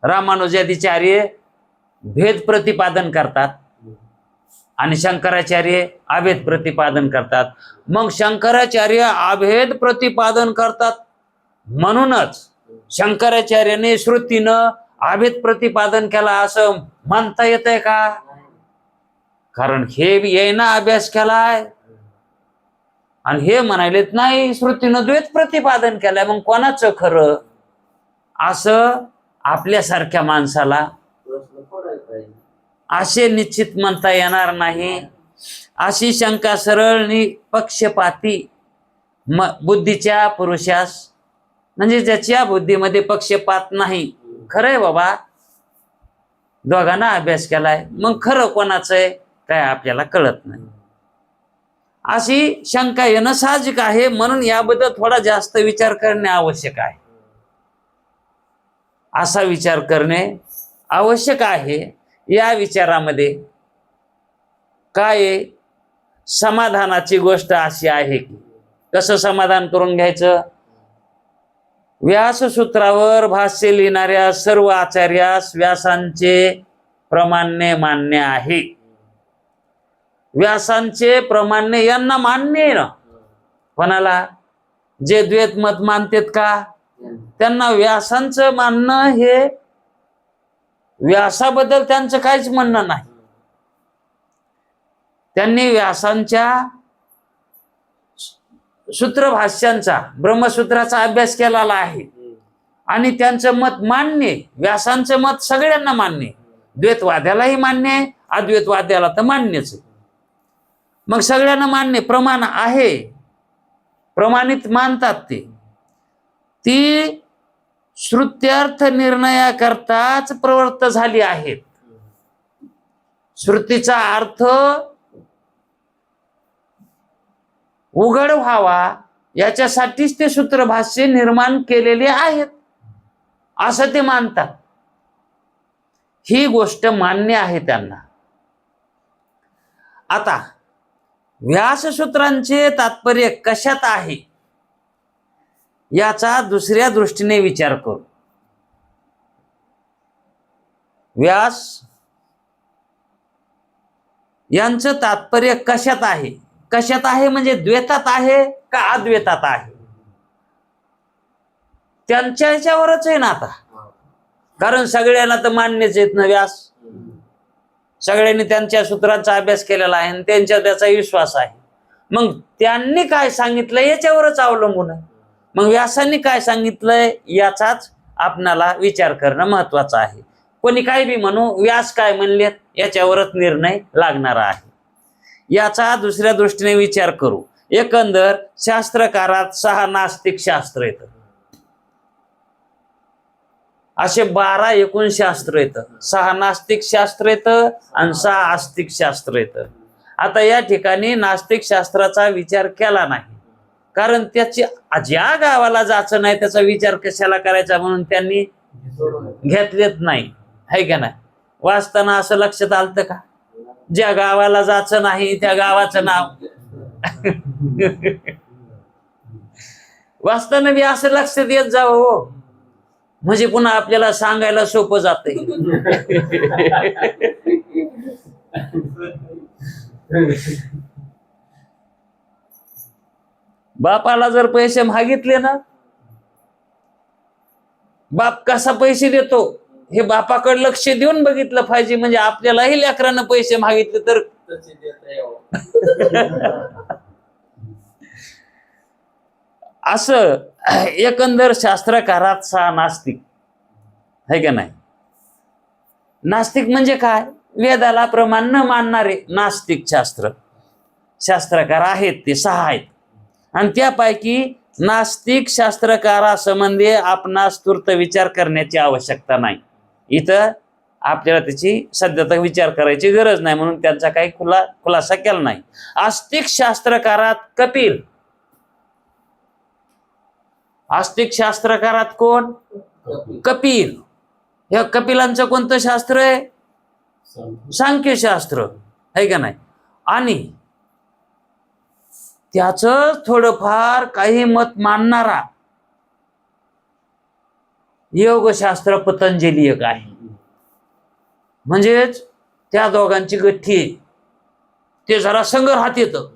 रामानुजाचार्य भेद प्रतिपादन करतात आणि शंकराचार्य अभेद प्रतिपादन करतात. मग शंकराचार्य अभेद प्रतिपादन करतात म्हणूनच शंकराचार्याने श्रुतीनं अभेद प्रतिपादन केला असं म्हणता येतंय का? कारण हे येईना अभ्यास केलाय आणि हे म्हणालेत नाही श्रुतीनं द्वैत प्रतिपादन केलंय. मग कोणाचं खरं? असं आपल्यासारख्या माणसाला असे निश्चित म्हणता येणार नाही. अशी शंका सरळ निपक्षपाती बुद्धीच्या पुरुषास, म्हणजे ज्याच्या बुद्धीमध्ये पक्षपात नाही, खरंय बाबा दोघांना अभ्यास केलाय, मग खरं कोणाचं आहे काय आपल्याला कळत नाही. अशी शंका येणं साहजिक आहे. म्हणून याबद्दल थोडा जास्त विचार करणे आवश्यक आहे. असा विचार करणे आवश्यक आहे. या विचारामध्ये काय समाधानाची गोष्ट अशी आहे की कसं समाधान करून घ्यायचं? व्याससूत्रावर भाष्य लिहिणाऱ्या सर्व आचार्यास व्यासांचे प्रमाण्य मान्य आहे. व्यासांचे प्रमाण्य यांना मान्य आहे ना. कोणाला? जे द्वैत मत मानतात का त्यांना व्यासांचं मानणं हे, व्यासाबद्दल त्यांचं काहीच म्हणणं नाही. त्यांनी व्यासांच्या सूत्रभाष्यांचा, ब्रह्मसूत्राचा अभ्यास केलेला आहे आणि त्यांचं मत मान्य आहे. व्यासांचं मत सगळ्यांना मान्य आहे. द्वैतवाद्यालाही मान्य आहे, अद्वैतवाद्याला तर मान्यच आहे. मग सगळ्यांना मान्य, प्रमाण आहे, प्रमाणित मानतात ते. ती श्रुत्यर्थ निर्णयाकरताच प्रवृत्त झाली आहेत. श्रुतीचा अर्थ उघड व्हावा याच्यासाठीच ते सूत्रभाष्य निर्माण केलेले आहेत असं ते मानतात. ही गोष्ट मान्य आहे त्यांना. आता व्याससूत्रांचे तात्पर्य कशात आहे याचा दुसऱ्या दृष्टीने विचार करू. व्यास यांचं तात्पर्य कशात आहे? कशात आहे म्हणजे द्वैतात आहे का अद्वैतात आहे? त्यांच्या ह्याच्यावरच आहे ना आता. कारण सगळ्यांना तर मान्यच आहेत ना व्यास. सगळ्यांनी त्यांच्या सूत्रांचा अभ्यास केलेला आहे आणि त्यांच्या त्याचा विश्वास आहे. मग त्यांनी काय सांगितलं याच्यावरच अवलंबून आहे. मग व्यासांनी काय सांगितलंय याचाच आपणाला विचार करणं महत्वाचं आहे. कोणी काय बी म्हणू, व्यास काय म्हणलेत याच्यावरच निर्णय लागणारा आहे. याचा दुसऱ्या दृष्टीने विचार करू. एकंदर शास्त्रकारात 6 नास्तिक शास्त्र येतं. असे 12 एकूण शास्त्र येतं. 6 नास्तिक शास्त्र येतं आणि 6 आस्तिक शास्त्र येतं. आता या ठिकाणी नास्तिक शास्त्राचा विचार केला नाही, कारण त्याची ज्या गावाला जायचं नाही त्याचा विचार कशाला करायचा म्हणून त्यांनी घेतलेच नाही, है का नाही? वाचताना असं लक्षात आलतं का ज्या गावाला जायचं नाही त्या गावाचं नाव वाचताना बी असं लक्षात येत जावं हो, म्हणजे पुन्हा आपल्याला सांगायला सोपं जातंय. बापाला जर पैसे मागितले ना, बाप कसा पैसे देतो हे बापाकडे लक्ष देऊन बघितलं पाहिजे. म्हणजे आपल्यालाही लेकरांना पैसे मागितले तर असं एकंदर शास्त्रकारात 6 नास्तिक, है का नाही? नास्तिक म्हणजे काय? वेदाला प्रमाण न मानणारे नास्तिक शास्त्रकार आहेत, ते 6 आहेत. आणि त्यापैकी नास्तिक शास्त्रकारासंबंधी आपणास तूर्त विचार करण्याची आवश्यकता नाही. इथं आपल्याला त्याची सध्या तर विचार करायची गरज नाही म्हणून त्यांचा काही खुलासा केला नाही. आस्तिक शास्त्रकारात कपिल. आस्तिक शास्त्रकारात कोण? कपिल. या कपिलांचं कोणतं शास्त्र आहे? सांख्यशास्त्र, आहे का नाही? आणि त्याचं थोडंफार काही मत मानणारा योगशास्त्र पतंजली एक आहे. म्हणजेच त्या दोघांची गठ्ठी आहे. ते जरा संघर्षात येतं.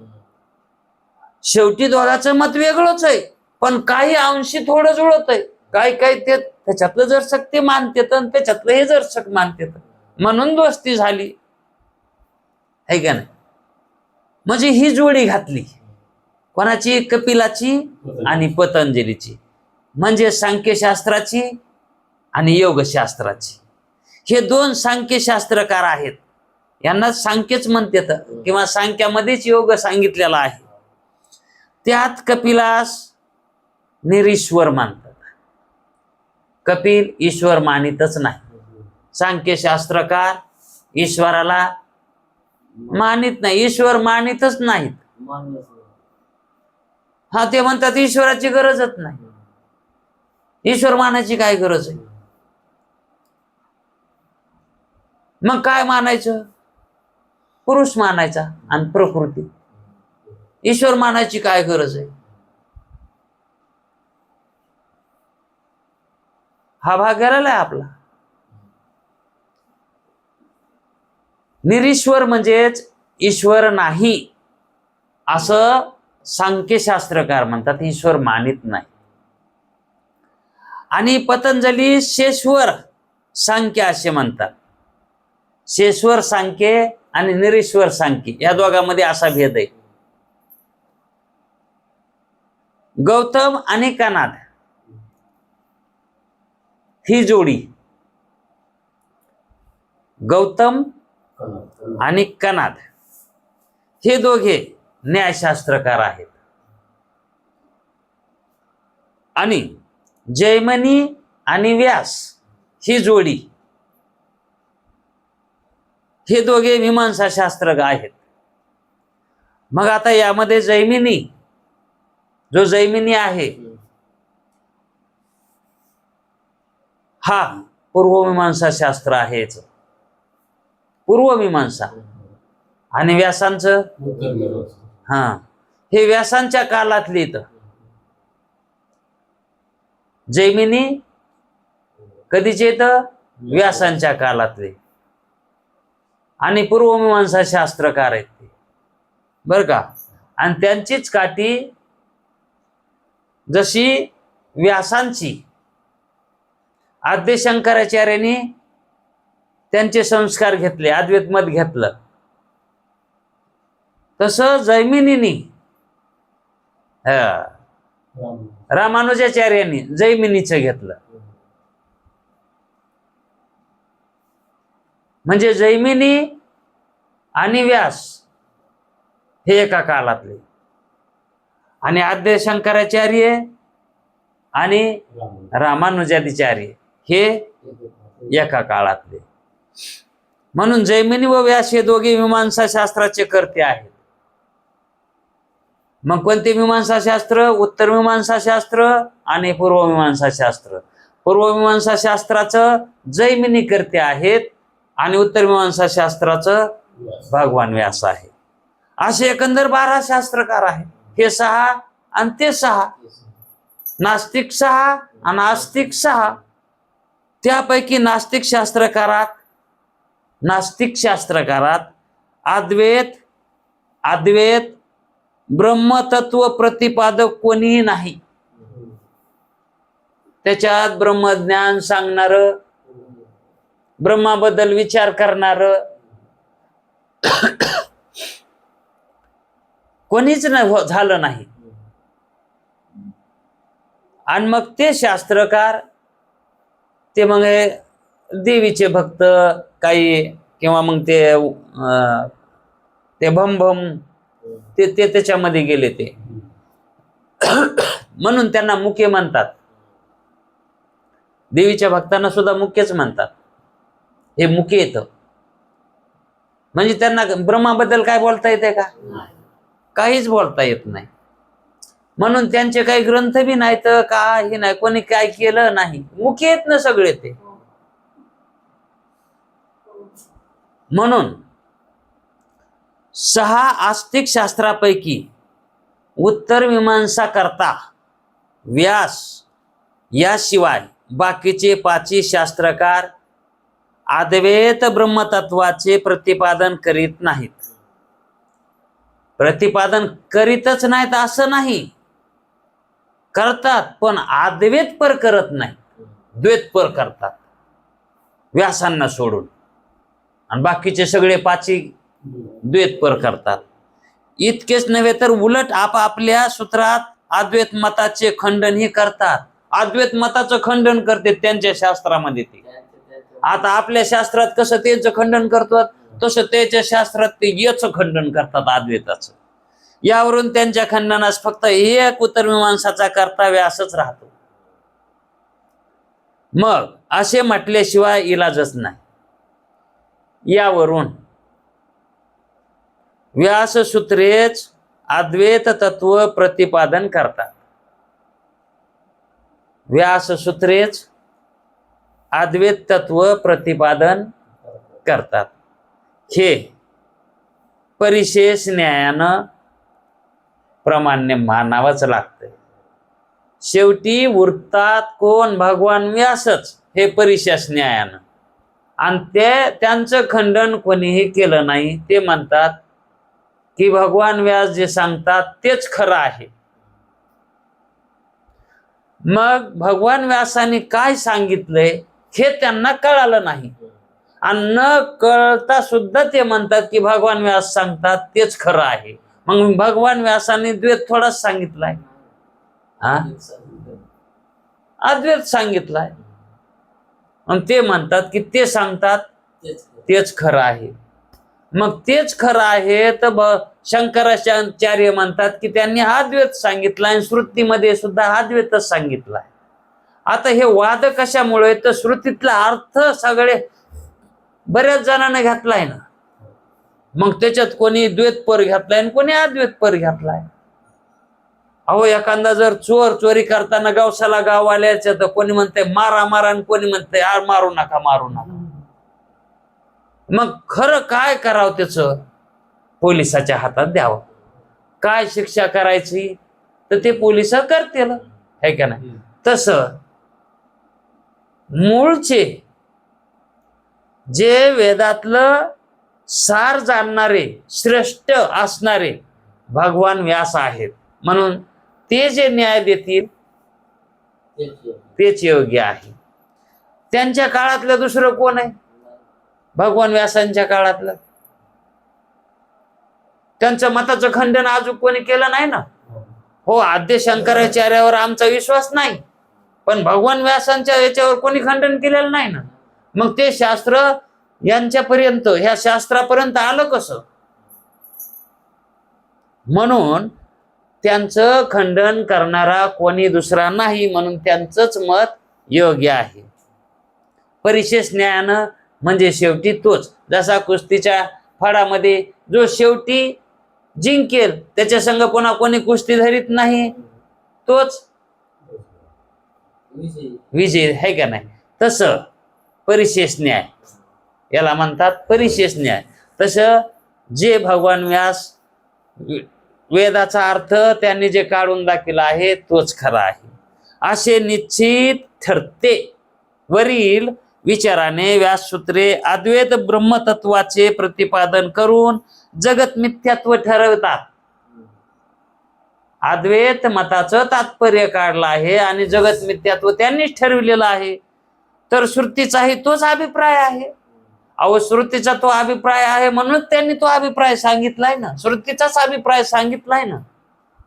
शेवटी दोघांचं मत वेगळंच आहे, पण काही अंशी थोडं जुळत आहे. काही ते त्याच्यातलं जरसक ते मानतेत आणि त्याच्यातलं हे जरसक मानतेत, म्हणून दोस्ती झाली, है का नाही? म्हणजे ही जोडी घातली कोणाची? कपिलाची आणि पतंजलीची. म्हणजे सांख्यशास्त्राची आणि योगशास्त्राची. हे 2 सांख्यशास्त्रकार आहेत. यांना सांख्यच म्हणतात किंवा सांख्यामध्येच योग सांगितलेला आहे. त्यात कपिलास निरीश्वर मानतात. कपिल ईश्वर मानितच नाही. सांख्यशास्त्रकार ईश्वराला मानित नाही, ईश्वर मानितच नाहीत. हा, ते म्हणतात ईश्वराची गरजच नाही. ईश्वर मानायची काय गरज आहे? मग काय मानायचं? पुरुष मानायचा आणि प्रकृती. ईश्वर मानायची काय गरज आहे? हा भाग गेलेला आहे आपला. निरीश्वर म्हणजेच ईश्वर नाही असं सांख्यशास्त्रकार म्हणतात. ईश्वर मानित नाही. आणि पतंजली शेश्वर सांख्य असे म्हणतात. शेश्वर सांख्य आणि निरीश्वर सांख्य या दोघांमध्ये असा भेद आहे. गौतम आणि कनाद ही जोडी, गौतम आणि कनाद हे दोघे न्यायशास्त्रकार आहेत. आणि जैमिनी आणि व्यास ही जोडी हे दोघे मीमांसा शास्त्रज्ञ आहेत. मग आता यामध्ये जैमिनी, जो जैमिनी आहे हा पूर्वमीमांसा शास्त्र आहे, पूर्वमीमांसा. आणि व्यासांचं हा हे व्यासांच्या काळातली इथं जैमिनी कधीचे तर व्यासांच्या काळातले. आणि पूर्वमीमांसा शास्त्रकार आहेत ते, बर का. आणि त्यांचीच काठी जशी व्यासांची आद्य शंकराचार्यांनी त्यांचे संस्कार घेतले, अद्वैत मत घेतलं, तसं जैमिनीनी रामानुजाचार्यांनी जैमिनीचं घेतलं. म्हणजे जैमिनी आणि व्यास हे एका काळातले, आणि आद्य शंकराचार्य आणि रामानुजाचार्य हे एका काळातले. म्हणून जैमिनी व व्यास हे दोघे मीमांसा शास्त्राचे कर्ते आहेत. मग कोणते मीमांसा शास्त्र? उत्तर मीमांसा शास्त्र आणि पूर्व मीमांसा शास्त्र. पूर्व मीमांसा शास्त्राचं जैमिनी कर्ते आहेत आणि उत्तर मीमांसा शास्त्राचं भगवान व्यास आहे. असे एकंदर 12 शास्त्रकार आहेत. हे 6 आणि ते 6, नास्तिक 6 आणि आस्तिक 6. त्यापैकी नास्तिक शास्त्रकारात अद्वैत ब्रह्मतत्व प्रतिपादक कोणीही नाही. त्याच्यात ब्रह्मज्ञान सांगणार, ब्रह्माबद्दल विचार करणार कोणीच झालं नाही. आणि मग ते शास्त्रकार ते मग देवीचे भक्त काही, किंवा मग ते भम ते त्याच्यामध्ये गेले ते, म्हणून त्यांना मुके म्हणतात. देवीच्या भक्तांना सुद्धा मुकेच म्हणतात. हे मुके येतं म्हणजे त्यांना ब्रह्माबद्दल काय बोलता येते का? काहीच बोलता येत नाही. म्हणून त्यांचे काही ग्रंथ बी नाहीत, काही नाही, कोणी काय केलं नाही, मुके येत ना सगळे ते. म्हणून 6 आस्तिक शास्त्रापैकी उत्तर मीमांसा करता व्यास याशिवाय बाकीचे 5 शास्त्रकार अद्वैत ब्रह्मतत्वाचे प्रतिपादन करीत नाहीत. प्रतिपादन करीतच नाहीत असं नाही, करतात, पण अद्वैत पर करत नाही, द्वैत पर करतात व्यासांना सोडून. आणि बाकीचे सगळे 5 द्वैत पर करतात. इतकेच नव्हे तर उलट आपापल्या सूत्रात अद्वैत मताचे खंडनही करतात. अद्वैत मताचं खंडन करते त्यांच्या शास्त्रामध्ये ते. आता आपल्या शास्त्रात कसं त्याचं खंडन करतात, तसं त्याच्या शास्त्रात ते याचं खंडन करतात, अद्वैताचं. यावरून त्यांच्या खंडनास फक्त एक उत्तरमीमांसाचा कर्तव्य असंच राहतो. मग असे म्हटल्याशिवाय इलाजच नाही. यावरून व्याससूत्रेच अद्वैत तत्व प्रतिपादन करतात. व्याससूत्रेच अद्वैत तत्व प्रतिपादन करतात. हे परिशेष न्यायानं प्रमाण्य मानावंच लागतंय. शेवटी उरतात कोण? भगवान व्यासच, हे परिशेष न्यायानं. आणि त्यांचं खंडन कोणीही केलं नाही. ते म्हणतात की भगवान व्यास जे सांगतात तेच खरं आहे. मग भगवान व्यासाने काय सांगितलंय हे त्यांना कळालं नाही. आणि न कळता सुद्धा ते म्हणतात की भगवान व्यास सांगतात तेच खरं आहे. मग भगवान व्यासाने द्वैत थोडाच सांगितलाय, अद्वैत सांगितलाय. मग ते म्हणतात की ते सांगतात तेच खरं आहे. मग तेच खरं आहे तर शंकराचार्य म्हणतात की त्यांनी अद्वैत सांगितलाय, श्रुतीमध्ये सुद्धा अद्वैतच सांगितलाय. आता हे वाद कशामुळे? तर श्रुतीतला अर्थ सगळे बऱ्याच जणांना घातलाय ना. मग त्याच्यात कोणी द्वैत पर घातलाय आणि कोणी अद्वैत पर घातलाय. अहो एखादा जर चोरी करताना गावसाला गाव आल्याच तर कोणी म्हणतंय मारा मारा आणि कोणी म्हणतंय मारू नका मारू नका. मग खरं काय करावं? त्याचं पोलिसाच्या हातात द्यावं. काय शिक्षा करायची तर ते पोलिस करतील, है का नाही? तसं मूळचे जे वेदातलं सार जाणणारे श्रेष्ठ असणारे भगवान व्यास आहेत. म्हणून ते जे न्याय देतील तेच योग्य आहे. त्यांच्या काळातलं दुसरं कोण आहे? भगवान व्यासांच्या काळातलं. त्यांच्या मताचं खंडन अजून कोणी केलं नाही ना. हो, आद्य शंकराचार्यावर आमचा विश्वास नाही, पण भगवान व्यासांच्या याच्यावर कोणी खंडन केलेलं नाही ना. मग ते शास्त्र यांच्यापर्यंत, ह्या शास्त्रापर्यंत आलं कसं? म्हणून त्यांचं खंडन करणारा कोणी दुसरा नाही, म्हणून त्यांचंच मत योग्य आहे. परिशेष न्यायानं म्हणजे शेवटी तोच. जसा कुस्तीच्या फडामध्ये जो शेवटी जिंकेल त्याच्या संग पुन्हा कोणी कुस्ती धरीत नाही, तोच विजय, है का नाही? तसं परिशेष न्याय याला म्हणतात, परिशेष न्याय. तसं जे भगवान व्यास वेदाचा अर्थ त्यांनी जे काढून दाखवला आहे तोच खरा आहे असे निश्चित ठरते. वरील विचाराने व्याससूत्रे अद्वैत ब्रह्मतत्वाचे प्रतिपादन करून जगत मिथ्यात्व ठरवतात. अद्वैत मताचं तात्पर्य काढलं आहे आणि जगत मिथ्यात्व त्यांनीच ठरविलेलं आहे. तर श्रुतीचाही तोच अभिप्राय आहे. अहो, श्रुतीचा तो अभिप्राय आहे म्हणून त्यांनी तो अभिप्राय सांगितलाय ना. श्रुतीचाच अभिप्राय सांगितलाय ना,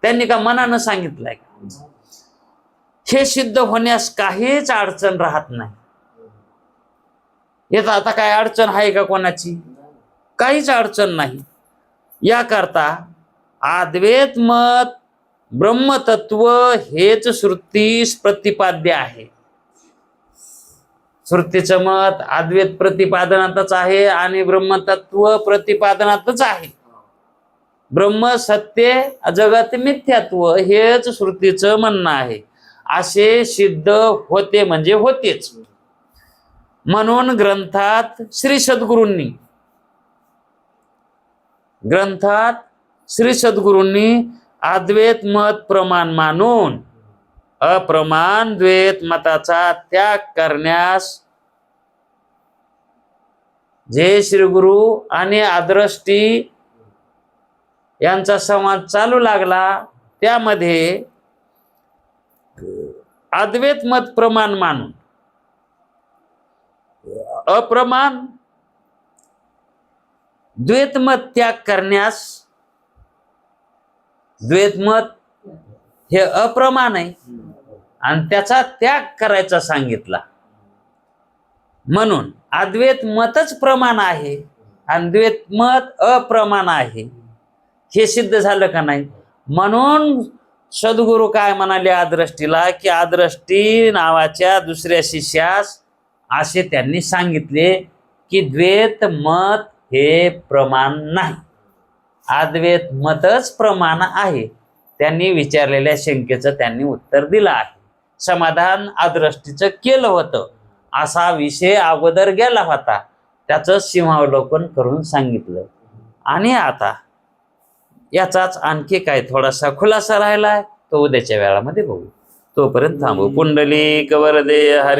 त्यांनी का मनानं सांगितलाय का? हे सिद्ध होण्यास काहीच अडचण राहत नाही. येत आता काय अडचण आहे का कोणाची? काहीच अडचण नाही. याकरता अद्वैत मत ब्रह्मतत्व हेच श्रुतीस प्रतिपाद्य आहे. श्रुतीचं मत अद्वैत प्रतिपादनातच आहे आणि ब्रह्मतत्व प्रतिपादनातच आहे. ब्रह्म सत्य, जगत मिथ्यात्व हेच श्रुतीचं म्हणणं आहे. असे सिद्ध होते म्हणजे होतेच. म्हणून ग्रंथात श्री सद्गुरूंनी अद्वैत मत प्रमाण मानून अप्रमाण द्वैत मताचा त्याग करण्यास जे श्री गुरु आणि आदृष्टी यांचा संवाद चालू लागला त्यामध्ये अद्वैत मत प्रमाण मानून अप्रमाण द्वैत मत त्याग करण्यास, द्वैत मत हे अप्रमाण आहे आणि त्याचा त्याग करायचा सांगितला. म्हणून अद्वैत मतच प्रमाण आहे आणि द्वैत मत अप्रमाण आहे, हे सिद्ध झालं का नाही? म्हणून सद्गुरु काय म्हणाले आदृष्टीला की आदृष्टी नावाच्या दुसऱ्या शिष्यास असे त्यांनी सांगितले की द्वैत मत हे प्रमाण नाही, अद्वैत मतच प्रमाण आहे. त्यांनी विचारलेल्या शंकेचं त्यांनी उत्तर दिलं आहे. समाधान आदृष्टीचं केलं होतं. असा विषय अगोदर गेला होता, त्याचं सीमावलोकन करून सांगितलं. आणि आता याचाच आणखी काय थोडासा खुलासा राहिलाय तो उद्याच्या वेळामध्ये बघू. तोपर्यंत थांबू. पुंडलिक वरदे हरी